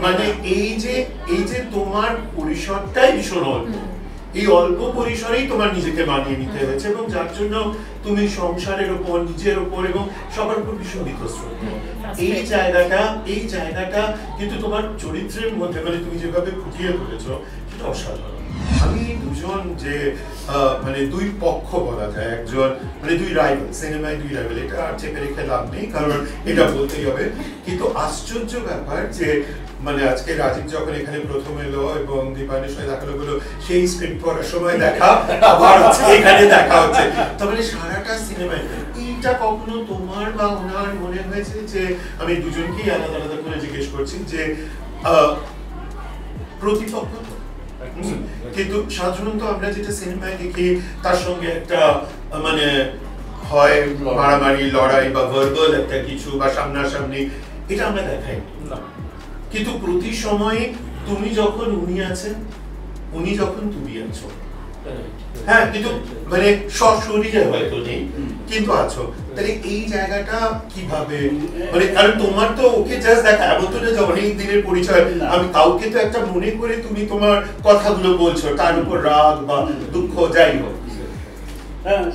মানে এই যে তোমার পরিসরটাই ভীষণ অল্প, এই অল্প পরিসরেই তোমার নিজেকে মানিয়ে নিতে হয়েছে, এবং যার জন্য তুমি সংসারের উপর, নিজের উপর এবং সবার উপর ভীষণ বিতস্রোত। এই জায়গাটা কিন্তু তোমার চরিত্রের মধ্যে মানে তুমি যেভাবে ফুটিয়ে তুলেছো সেটা অসাধারণ। আমি দুজন যে মানে দুই পক্ষ বলা যায়, একজন মানে দুই রাইভাল, সিনেমায় দুই রাইভাল, এটা আর চেপে রেখে লাভ নেই, কারণ এটা বলতেই হবে। কিন্তু আশ্চর্য ব্যাপার যে মানে আজকে রাজীব যখন এখানে প্রথম এলো এবং দীপায়নের সঙ্গে দেখা হলো, সেই স্ক্রিপ্ট পড়ার সময় দেখা, আবার এখানে দেখা হচ্ছে, তাহলে সারাটা সিনেমায় এইটা কখনো তোমার বা ওনার মনে হয়েছে যে, আমি দুজনকেই আলাদা আলাদা করে জিজ্ঞেস করছি, যে প্রতিপক্ষ কিন্তু সাধারণত আমরা যেটা সিনেমায় দেখি তার সঙ্গে একটা মানে হয় মারামারি, লড়াই বা ভার্বাল একটা কিছু বা সামনাসামনি, এটা আমরা দেখাই না। কিন্তু প্রতি সময়ে তুমি যখন উনি আছেন, উনি যখন তুমি আছো, হ্যাঁ, কিন্তু মানে সশরীরে হয়তো নেই কিন্তু আছো, তাহলে এই জায়গাটা কিভাবে, মানে কারণ তোমার তো ওকে জাস্ট দেখা, এমন তো না যে অনেক দিনের পরিচয়, আমি কাউকে তো একটা মনে করে তুমি তোমার কথাগুলো বলছো, তার উপর রাগ বা দুঃখ যাই হোক।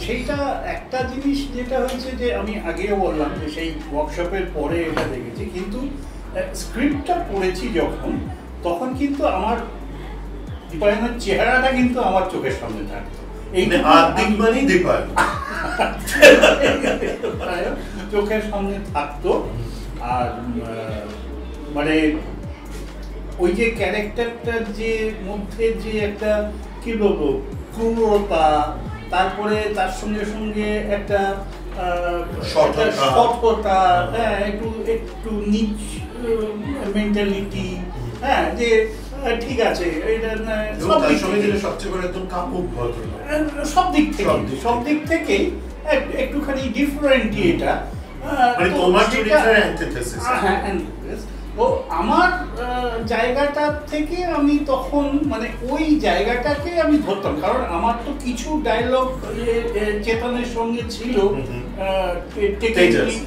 সেইটা একটা জিনিস যেটা হয়েছে যে আমি আগেও বললাম যে সেই ওয়ার্কশপের পরে এটা দেখেছি, কিন্তু স্ক্রিপ্টটা পড়েছি যখন, তখন কিন্তু আমার দীপায়নের চেহারাটা কিন্তু আমার চোখের সামনে থাকতো, এই চোখের সামনে থাকতো। আর মানে ওই যে ক্যারেক্টারটার যে মধ্যে যে একটা কি বলবো ক্রূরতা, তারপরে তার সঙ্গে সঙ্গে একটা সততা, হ্যাঁ, একটু নিচ মেন্টালিটি, হ্যাঁ, যে ঠিক আছে এটা সবচেয়ে বড় একদম কাপুক ভদ্র, সব দিক থেকে একটুখানি ডিফারেন্ট এটা, মানে তোমার চরিত্রের অ্যান্টিথেসিস। তো আমার জায়গাটা থেকে আমি তখন মানে ওই জায়গাটাকে আমি ধরতাম, কারণ আমার তো কিছু ডায়লগ চেতনের সঙ্গে ছিল,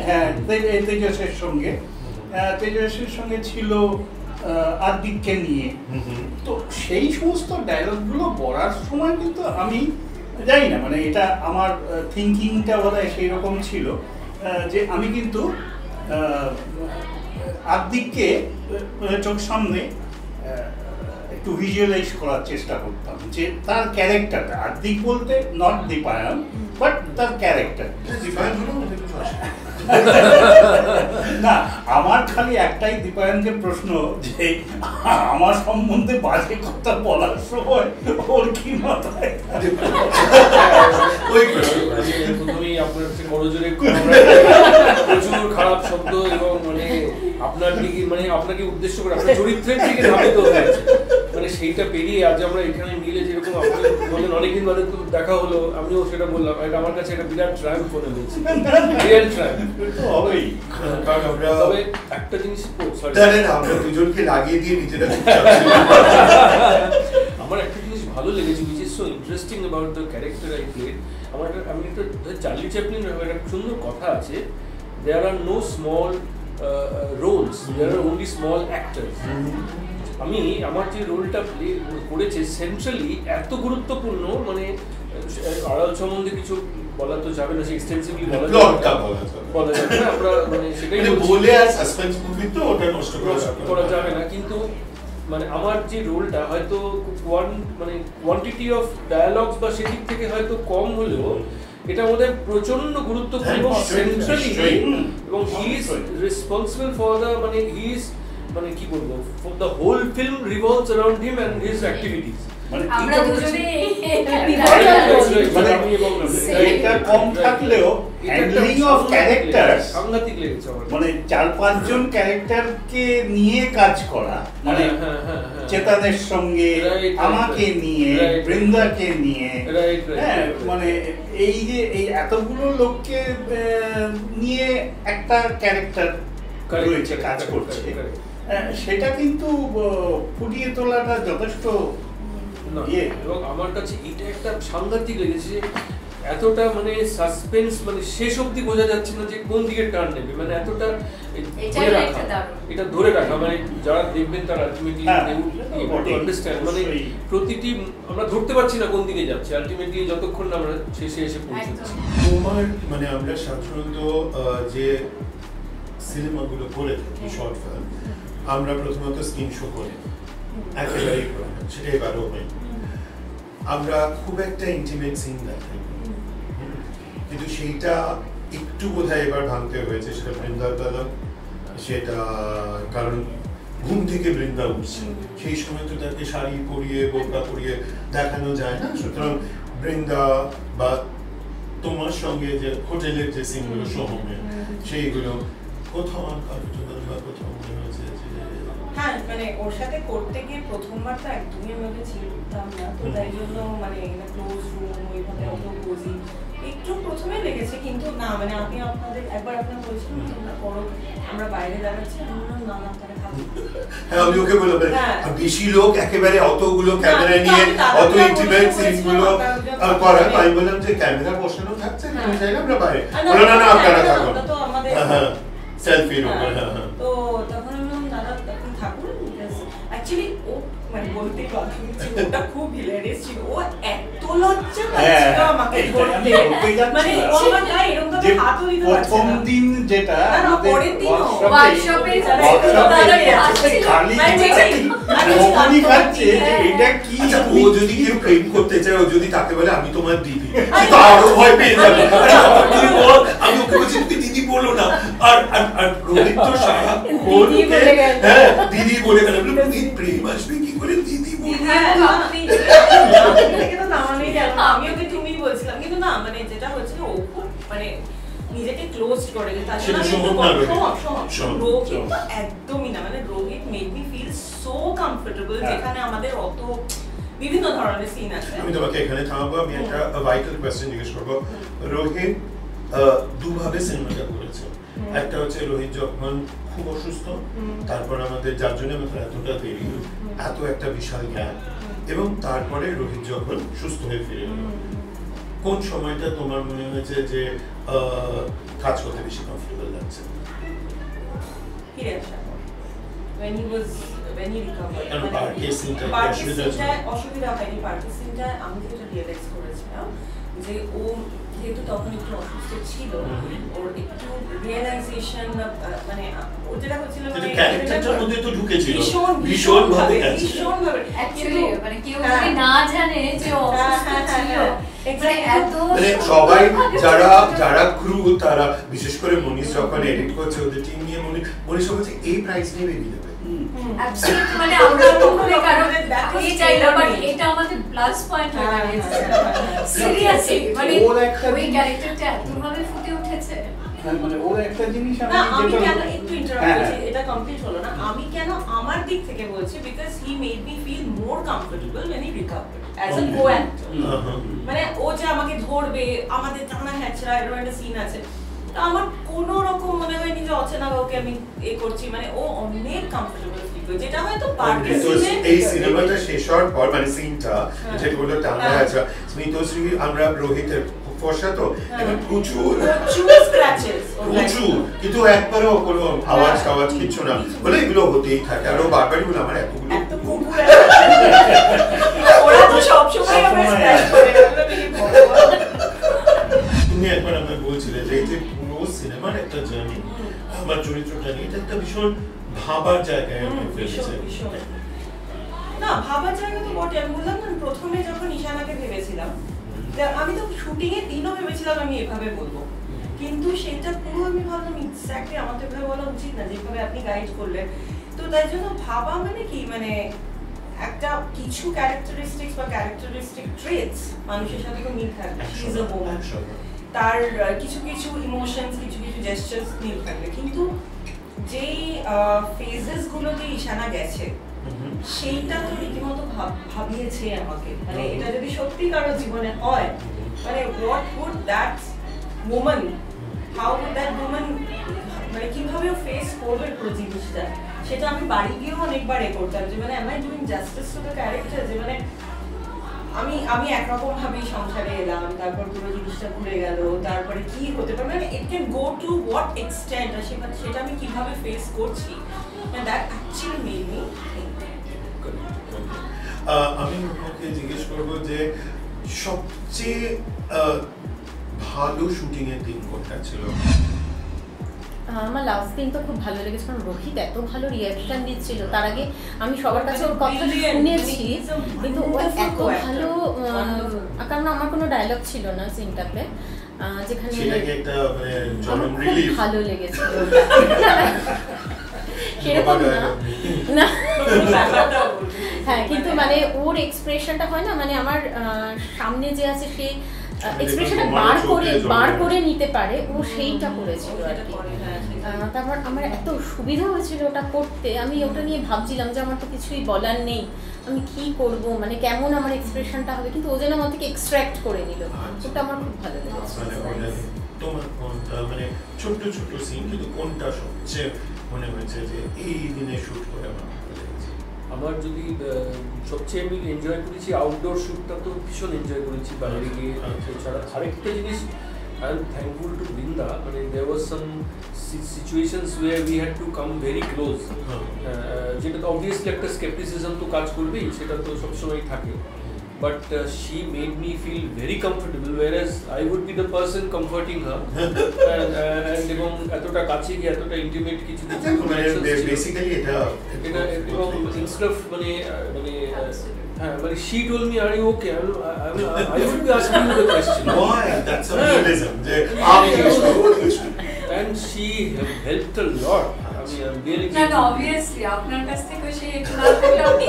হ্যাঁ, তেজসের সঙ্গে ছিল আদিককে নিয়ে। তো সেই সমস্ত ডায়লগগুলো বলার সময় কিন্তু আমি জানি না, মানে এটা আমার থিঙ্কিংটা বোধহয় সেই রকম ছিল যে আমি কিন্তু আদিককে চোখ সামনে একটু ভিজুয়ালাইজ করার চেষ্টা করতাম, যে তার ক্যারেক্টারটা, আদিক বলতে নট দীপায়ন, বাট তার ক্যারেক্টার। না, আমার খালি একটাই দীপায়নকে প্রশ্ন, যে আমার সম্বন্ধে বাজে কথা বলার সময় ওর কি মাথায়? প্রথমেই আপনার করজোরে প্রচুর খারাপ শব্দ এবং মানে আপনার দিকে, মানে আপনাকে উদ্দেশ্য করে আপনার চরিত্রের দিকে ধাবিত হয়েছে, মানে সেইটা পেরিয়ে আজ আমরা এখানে মিলে যেরকম আপনাদের বলেন অনেকদিন বাদে তো দেখা হলো, আমিও সেটা বললাম, এটা আমার কাছে একটা বিরাট ট্রায়াম্ফ মনে হয়েছে, রিয়েল ট্রায়াম্ফ। তবে একটা জিনিস আমরা দুজনকে লাগিয়ে দিয়ে নিজেরা আমার একটা জিনিস ভালো লেগেছে, which is so interesting about the character I played. আমি একটা চার্লি চ্যাপলিনের একটা সুন্দর কথা আছে, there are no small roles, there are only small actors. আমি আমার যে রোলটা প্লে করেছে সেন্ট্রালি এত গুরুত্বপূর্ণ, মানে আড়াল সম্বন্ধে কিছু বলা তো যাবে না, সে এক্সটেন্সিভলি বলা যাবে না, আমরা মানে সেটাই বলে আর সাসপেন্স মুভি তো ওটা নষ্ট করা যাবে না, কিন্তু মানে আমার যে রোলটা হয়তো মানে কোয়ান্টিটি অফ ডায়ালগস বা সেদিক থেকে হয়তো কম হলেও এটা আমাদের প্রচন্ড গুরুত্বপূর্ণ সেন্ট্রালি, এবং he is responsible for the, মানে হি ইজ, মানে কি বলবো, for the whole film revolves around him and his activities. আমরা দুজনে এটা কম থাকলেও হ্যান্ডলিং অফ ক্যারেক্টারস সাংঘাতিক লেগেছে আমার, মানে 4-5 জন ক্যারেক্টারকে নিয়ে কাজ করা, মানে চেতনের সঙ্গে, আমাকে নিয়ে, বৃন্দাকে নিয়ে, হ্যাঁ, মানে এই যে এই এতগুলো লোককে নিয়ে একটা ক্যারেক্টার রয়েছে, কাজ করছে, সেটা কিন্তু ফুটিয়ে তোলাটা যথেষ্ট। এবং আমার কাছে এটা একটা সাংঘাতিক লেগেছে, এতটা মানে সাসপেন্স, মানে শেষ অবধি বোঝা যাচ্ছে না যে কোন দিকে টার্ন নেবে, মানে এতটা এটা ধরে রাখা, মানে যারা দেখবেন তারা আলটিমেটলি আন্ডারস্ট্যান্ড, মানে প্রতিটি আমরা ধরতে পারছি না কোন দিকে যাচ্ছে, আলটিমেটলি যতক্ষণ না আমরা শেষে এসে পৌঁছাচ্ছি। তোমার মানে আমরা সাধারণত যে সিনেমাগুলো করে থাকি শর্ট ফিল্ম, আমরা প্রথমত স্ক্রিন শো করি, একেবারেই করে না, সেটা এবারও হয়, আমরা খুব একটা ইন্টিমেট সিন দেখাই, কিন্তু সেইটা একটু বোধহয় এবার ভাঙতে হয়েছে, সেটা বৃন্দার বেলা, সেটা কারণ ঘুম থেকে বৃন্দা উঠছে, সেই সময় তো তাকে শাড়ি পরিয়ে বোরকা পরিয়ে দেখানো যায় না, সুতরাং বৃন্দা বা তোমার সঙ্গে যে হোটেলের যে সিনগুলো সোহমে, সেইগুলো কোথাও আনকমফর্টেবল বা কোথাও মনে হয়েছে যে হ্যাঁ, মানে ওর সাথে করতে গিয়ে প্রথমবার তো একদমই আমাকে ছিলাম না, তো তাই জন্য মানে ক্লোজ রুম ওইভাবে অত কোজি একটু প্রথমে লেগেছে, কিন্তু না, মানে আমি আপনাদের একবার আপনার বলছিলাম তোমরা করো, আমরা বাইরে দাঁড়াচ্ছি, না না তারা খাবো, হ্যাঁ, আমি ওকে বললাম বেশি লোক একেবারে অতগুলো ক্যামেরা নিয়ে অত ইন্টিমেট সিনগুলো করা, আমি বললাম যে ক্যামেরা বসানো থাকছে, আমরা বাইরে, না না আপনারা থাকুন, সেলফির উপর, তো তখন আমি বললাম দাদা তখন থাকুন, অ্যাকচুয়ালি ও মানে বলতে কথা ছিল, ওটা খুব হিলারিয়াস ছিল, ও এত লজ্জা পাচ্ছিল আমাকে বলতে, মানে ও আমার গায়ে এরকম ভাবে হাতও দিতে পারছে না। প্রথম দিন যেটা না পরের দিন ওয়ার্কশপে এটা কি, ও যদি কেউ প্রেম করতে চায়, ও যদি তাকে বলে আমি তোমার দিদি, তো আরো ভয় পেয়ে যাবে, আমি ওকে বলছি দিদি বলো না, আর আর রোহিত তো হ্যাঁ দিদি বলে গেল, প্রেম আসবে কি করে দিদি বলে, আমি ওকে তুমি বলছিলাম, কিন্তু না মানে যেটা হচ্ছে ও খুব মানে নিজেকে ক্লোজ করে দিই। তার সেটা জন্য সম্ভব না রোহিত তো একদমই না, মানে Rohit made me feel so comfortable, যেখানে আমাদের অত বিভিন্ন ধরনের সিন আছে। আমি তোমাকে এখানে থামাবো, আমি একটা ভাইটাল কোয়েশ্চেন জিজ্ঞেস করবো। রোহিত দুভাবে সিনেমাটা করেছে, একটা হচ্ছে রোহিত যখন খুব অসুস্থ, তারপর আমাদের যার জন্য আমাদের এতটা দেরি, এত একটা বিশাল গ্যাপ, এবং তারপরে রোহিত যখন সুস্থ হয়ে ফিরে এলো, কোন সময়টা তোমার মনে হয়েছে যে কাজ করতে বেশি কমফোর্টেবল লাগছে? ফিরে আসার পর, when he recovered, কারণ পার্কের সিনটা অসুবিধা হয়নি। পার্কের সিনটা আমি যেটা রিয়েলাইজ করেছিলাম যে ও যেহেতু তখন একটু অসুস্থ ছিল, ওর একটু রিয়েলাইজেশন, মানে ও যেটা হচ্ছিল মানে ক্যারেক্টারটার মধ্যে তো ঢুকেছিল ভীষণ ভাবে অ্যাকচুয়ালি মানে কেউ যদি না জানে যে ও অসুস্থ ছিল, মানে সবাই যারা ক্রু, তারা বিশেষ করে মনীষ যখন এডিট করছে ওদের টিম নিয়ে, মনীষ বলছে এই প্রাইস নিয়ে বেরিয়ে যাবে। অ্যাবসলিউটলি, মানে আমরা কখনোই কারণ এই চাইলাম, বাট এটা আমাদের প্লাস পয়েন্ট হয়ে দাঁড়িয়েছে। সিরিয়াসলি মানে ওই ক্যারেক্টারটা এতভাবে ফুটে উঠেছে। মানে ওর একটা জিনিস আমি কেন একটু ইন্টারাপ্ট করছি, এটা কমপ্লিট হলো না। আমি কেন আমার দিক থেকে বলছি, because he made me feel more comfortable when he recovered as a co-actor. মানে ও যে আমাকে ধরবে, আমাদের টানা হ্যাচড়া এরকম একটা সিন আছে, তো আমার কোনো রকম মনে হয়নি যে অচেনা কাউকে আমি এ করছি, মানে ও অনেক কমফোর্টেবল ফিল করে, যেটা হয়তো পার্কের সিনে এই সিনেমাটা শেষ হওয়ার পর, মানে সিনটা যেটা বললো টানা হ্যাচড়া, স্মিতশ্রী, আমরা রোহিতের ফর্সা তো প্রচুর স্ক্র্যাচেস, প্রচুর, কিন্তু একবারও কোনো আওয়াজ কিছু না, বলে এগুলো হতেই থাকে। আর ও বারবারই বলে আমার এতগুলো ওরা তো সবসময় আমরা স্ক্র্যাচ করে তুমি একবার আমায় বলছিলে যে এই যে পুরো সিনেমার একটা জার্নি, আমার চরিত্রটা নিয়ে, এটা একটা ভীষণ ভাবার জায়গায় ফেলেছে। না, ভাবার জায়গা তো বটে। আমি বললাম না, প্রথমে যখন ঈশানাকে ভেবেছিলাম, আমি তো শুটিং এর দিনও ভেবেছিলাম আমি এভাবে বলবো, কিন্তু সেটা পুরো আমি ভাবলাম এক্স্যাক্টলি আমার তো এভাবে বলা উচিত না, যেভাবে আপনি গাইড করলেন। তো তাই জন্য ভাবা মানে কি, মানে একটা কিছু ক্যারেক্টারিস্টিক্স বা ক্যারেক্টারিস্টিক ট্রেটস মানুষের সাথে তো মিল থাকবে, শি ইজ আ ওম্যান, তার কিছু কিছু ইমোশনস, কিছু কিছু জেস্টার্স মিল থাকবে, কিন্তু যেই ফেজেস গুলোতে ঈশানা গেছে সেইটা তো রীতিমতো ভাবিয়েছে আমাকে, মানে এটা যদি সত্যি কারো জীবনে হয়, মানে what would that woman, how would that woman, মানে কিভাবে ফেস করবে পুরো জিনিসটা, সেটা আমি বাড়ি গিয়েও অনেকবার এ করতাম যে মানে am I doing justice to the character, যে মানে আমি একরকম ভাবেই সংসারে এলাম, তারপর পুরো জিনিসটা ঘুরে গেল, তারপরে কি হতে পারে, মানে it can go to what extent, আর সেটা আমি কিভাবে ফেস করছি, and that actually made me think. আমি ওকে জিজ্ঞেস করবো যে সবচেয়ে ভালো শুটিং এর দিন কোনটা ছিল? আমার লাস্ট দিন তো খুব ভালো লেগেছে, কারণ রোহিত এত ভালো রিয়াকশন দিচ্ছিল। তার আগে আমি সবার কাছে ওর কথা শুনেছি, কিন্তু ও এত ভালো, কারণ আমার কোনো ডায়লগ ছিল না সিনটাতে, যেখানে আমার খুব ভালো লেগেছিল। সেরকম না, হ্যাঁ, কিন্তু মানে ওর এক্সপ্রেশনটা হয় না, মানে আমার সামনে যে আছে সে এক্সপ্রেশনটা বার করে নিতে পারে, ও সেইটা করেছিল আর কি। তারপর আমার এত সুবিধা হয়েছিল ওটা করতে, আমি ওটা নিয়ে ভাবছিলাম যে আমার তো কিছুই বলার নেই, আমি কি করব, মানে কেমন আমার এক্সপ্রেশনটা হবে, কিন্তু ও যেন আমার থেকে এক্সট্র্যাক্ট করে নিল, ওটা আমার খুব ভালো লেগেছে। তোমার কোনটা, মানে ছোট্ট ছোট্ট সিন, কিন্তু কোনটা সবচেয়ে মনে হয়েছে যে এই দিনে শুট করে আমার ভালো লেগেছে? আমার যদি সবচেয়ে আমি এনজয় করেছি আউটডোর শ্যুটটা, তো ভীষণ এনজয় করেছি বাইরে গিয়ে। এছাড়া আরেকটা জিনিস, I am thankful to Brinda, but there was some situations where we had to come very close. যেটা তো obviously একটা skepticism তো কাজ করবেই, সেটা তো সবসময় থাকে, but she made me feel very comfortable, whereas I would be the person comforting her, and এবং এতটা কাছে গিয়ে এতটা intimate কিছু basically এটা এবং instead of মানে she told me, are you okay? I would be asking you the question. Why? That's a realism. And she helped a lot. I really না না obviously আপনার কাছ থেকে সেই একটু না থাকলে আপনি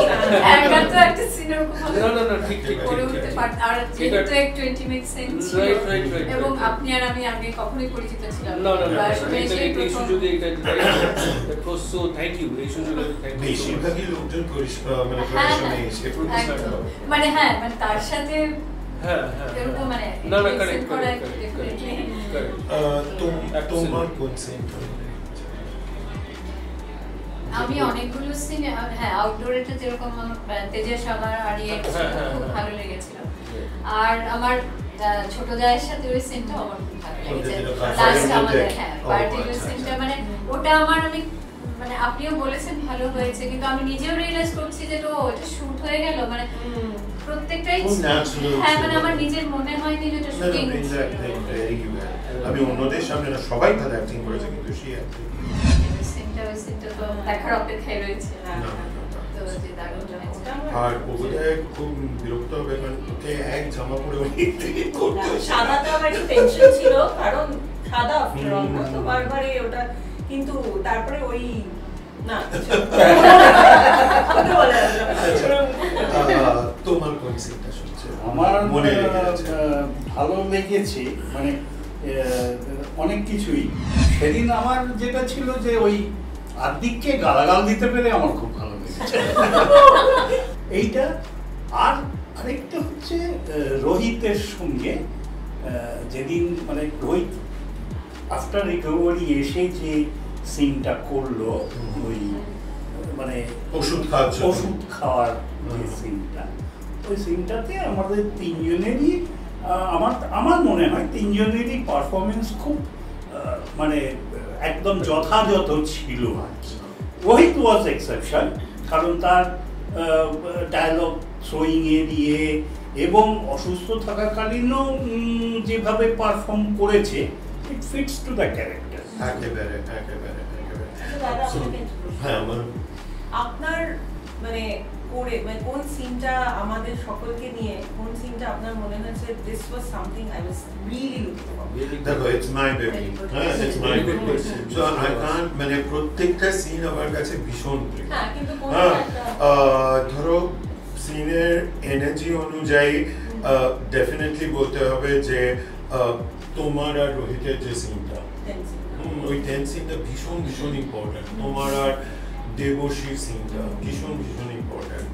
একা তো একটা সিনের না ঠিক করে উঠতে পারতেন আর যেহেতু একটু ইন্টিমেট সেন্স ছিল Right. এবং আপনি আর আমি আগে কখনোই পরিচিত ছিলাম না আসলে সেই এই প্রথম সুযোগে এটা that was so thank you এই সুযোগে thank you so much. বেশিরভাগই লোকজন মানে হ্যাঁ, পরিশ্রমে এসে একদম। মানে হ্যাঁ মানে তার সাথে হ্যাঁ এরকম মানে না listen correct করা definitely। তোমার কোন সেন্ট আমি অনেকগুলো সিন হ্যাঁ আউটডোরেতে যেরকম তেজের সাগর আর ইয়ে খুব ভালো লেগেছিল আর আমার ছোট জায়ের সাথে ওই সিনটা আমার খুব ভালো লেগেছে লাস্ট আমাদের হ্যাঁ পার্টিকুলার সিনটা মানে ওটা আমার আমি মানে আপনিও বলেছেন ভালো হয়েছে কিন্তু আমি নিজেও রিয়েলাইজ করছি যে তো এটা শুট হয়ে গেল মানে প্রত্যেকটাই হ্যাঁ মানে আমার নিজের মনে হয়নি যে এটা শুটিং আমি অন্যদের সামনে না সবাই ভালো অ্যাক্টিং করেছে কিন্তু সে সিনটা তো দেখার অপেক্ষায় রয়েছে তো যে দারুণ হয়েছে আর ওদের খুব বিরক্ত হবে কারণ ওকে এক জামা পরে অনেক থেকে করতে সাদাটা আমার একটু টেনশন ছিল কারণ সাদা আফটার অল না তো বারবারই ওটা কিন্তু তারপরে ওই না তোমার কোন সিনটা শুনছে আমার মনে লেগেছে ভালো লেগেছে মানে অনেক কিছুই সেদিন আমার যেটা ছিল যে ওই আদিককে গালাগাল দিতে পেরে আমার খুব ভালো লেগেছে এইটা আর আরেকটা হচ্ছে রোহিতের সঙ্গে যেদিন মানে রোহিত আফটার রিকভারি এসে যে সিনটা করলো ওই মানে ওষুধ খাওয়ার যে সিনটা ওই সিনটাতে আমাদের তিনজনেরই আমার মনে হয় তিনজনেরই পারফরমেন্স খুব মানে একদম যথাযথ ছিল। রোহিত ওয়াজ এক্সেপশন কারণ তার ডায়লগ থ্রোয়িং এ দিয়ে এবং অসুস্থ থাকাকালীনও যেভাবে পারফর্ম করেছে ইট ফিটস টু দ্য ক্যারেক্টার। একেবারে হ্যাঁ আমার আপনার মানে করে মানে কোন সিনটা আমাদের সকলকে নিয়ে কোন সিনটা আপনার মনে হয়েছে this was something I was really looking for? দেখো ইটস মাই বেবি হ্যাঁ it's my baby so I can't মানে প্রত্যেকটা সিন আমার কাছে ভীষণ প্রিয়। হ্যাঁ কিন্তু কোন একটা ধরো সিনের এনার্জি অনুযায়ী ডেফিনেটলি বলতে হবে যে তোমার আর রোহিতের যে সিনটা ওই টেন্স সিনটা ভীষণ ইম্পর্টেন্ট। তোমার আর দেবশ্রীর সিনটা ভীষণ ইম্পর্টেন্ট।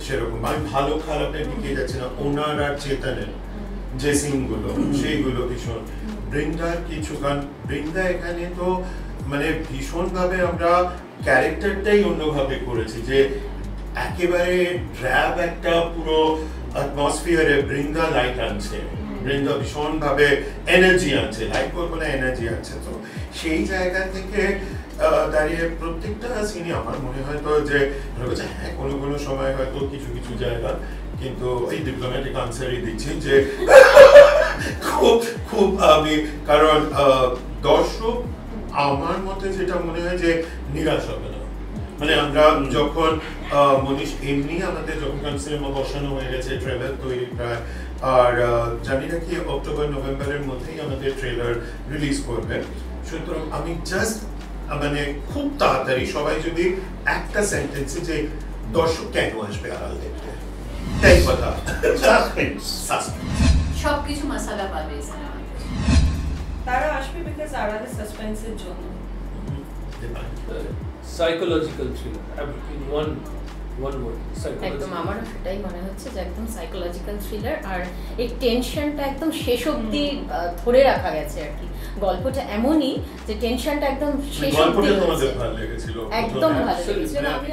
সেরকম আমি ভালো খারাপের দিকে যাচ্ছি না, ওনার আর চেতনের যে সিনগুলো সেইগুলো ভীষণ। বৃন্দার কিছু গান বৃন্দা এখানে তো মানে ভীষণভাবে আমরা ক্যারেক্টারটাই অন্যভাবে করেছি যে একেবারে ড্র্যাব একটা পুরো অ্যাটমসফিয়ারে বৃন্দা লাইট আনছে, বৃন্দা ভীষণভাবে এনার্জি আনছে, লাইট বলবো না এনার্জি আনছে। তো সেই জায়গা থেকে দাঁড়িয়ে প্রত্যেকটা সিনে আমার মনে হয় তো যে হ্যাঁ কোনো সময় হয়তো কিছু জায়গা কিন্তু এই ডিপ্লোম্যাটিক আনসারই দিচ্ছি যে খুব আমি কারণ দর্শক আমার মতে যেটা মনে হয় যে নিরাশ হবে না। মানে আমরা যখন মনীষ এমনি আমাদের যখন সিনেমা বসানো হয়ে গেছে ট্রেলার তৈরি প্রায় আর জানি না কি অক্টোবর নভেম্বরের মধ্যেই আমাদের ট্রেলার রিলিজ করবে। সুতরাং আমি জাস্ট মানে খুব তাড়াতাড়ি সবাই যদি একটা সেন্টেন্সে যে দর্শক কেন আসবে আড়াল দেখতে তাই কথা সাসপেন্স সবকিছু মশলা পাবে এই সিনেমাতে। তারা আসবে বিকজ আড়ালে সাসপেন্সের জন্য। Psychological thriller in one word একদম আমারও সেটাই মনে হচ্ছে যে একদম সাইকোলজিক্যাল থ্রিলার আর এই টেনশনটা একদম শেষ অবধি ধরে রাখা গেছে আর কি। গল্পটা এমনই যে টেনশনটা একদম শেষ অবধি তোমাদের ভালো লেগেছিল একদম ভালো লেগেছিল। আমি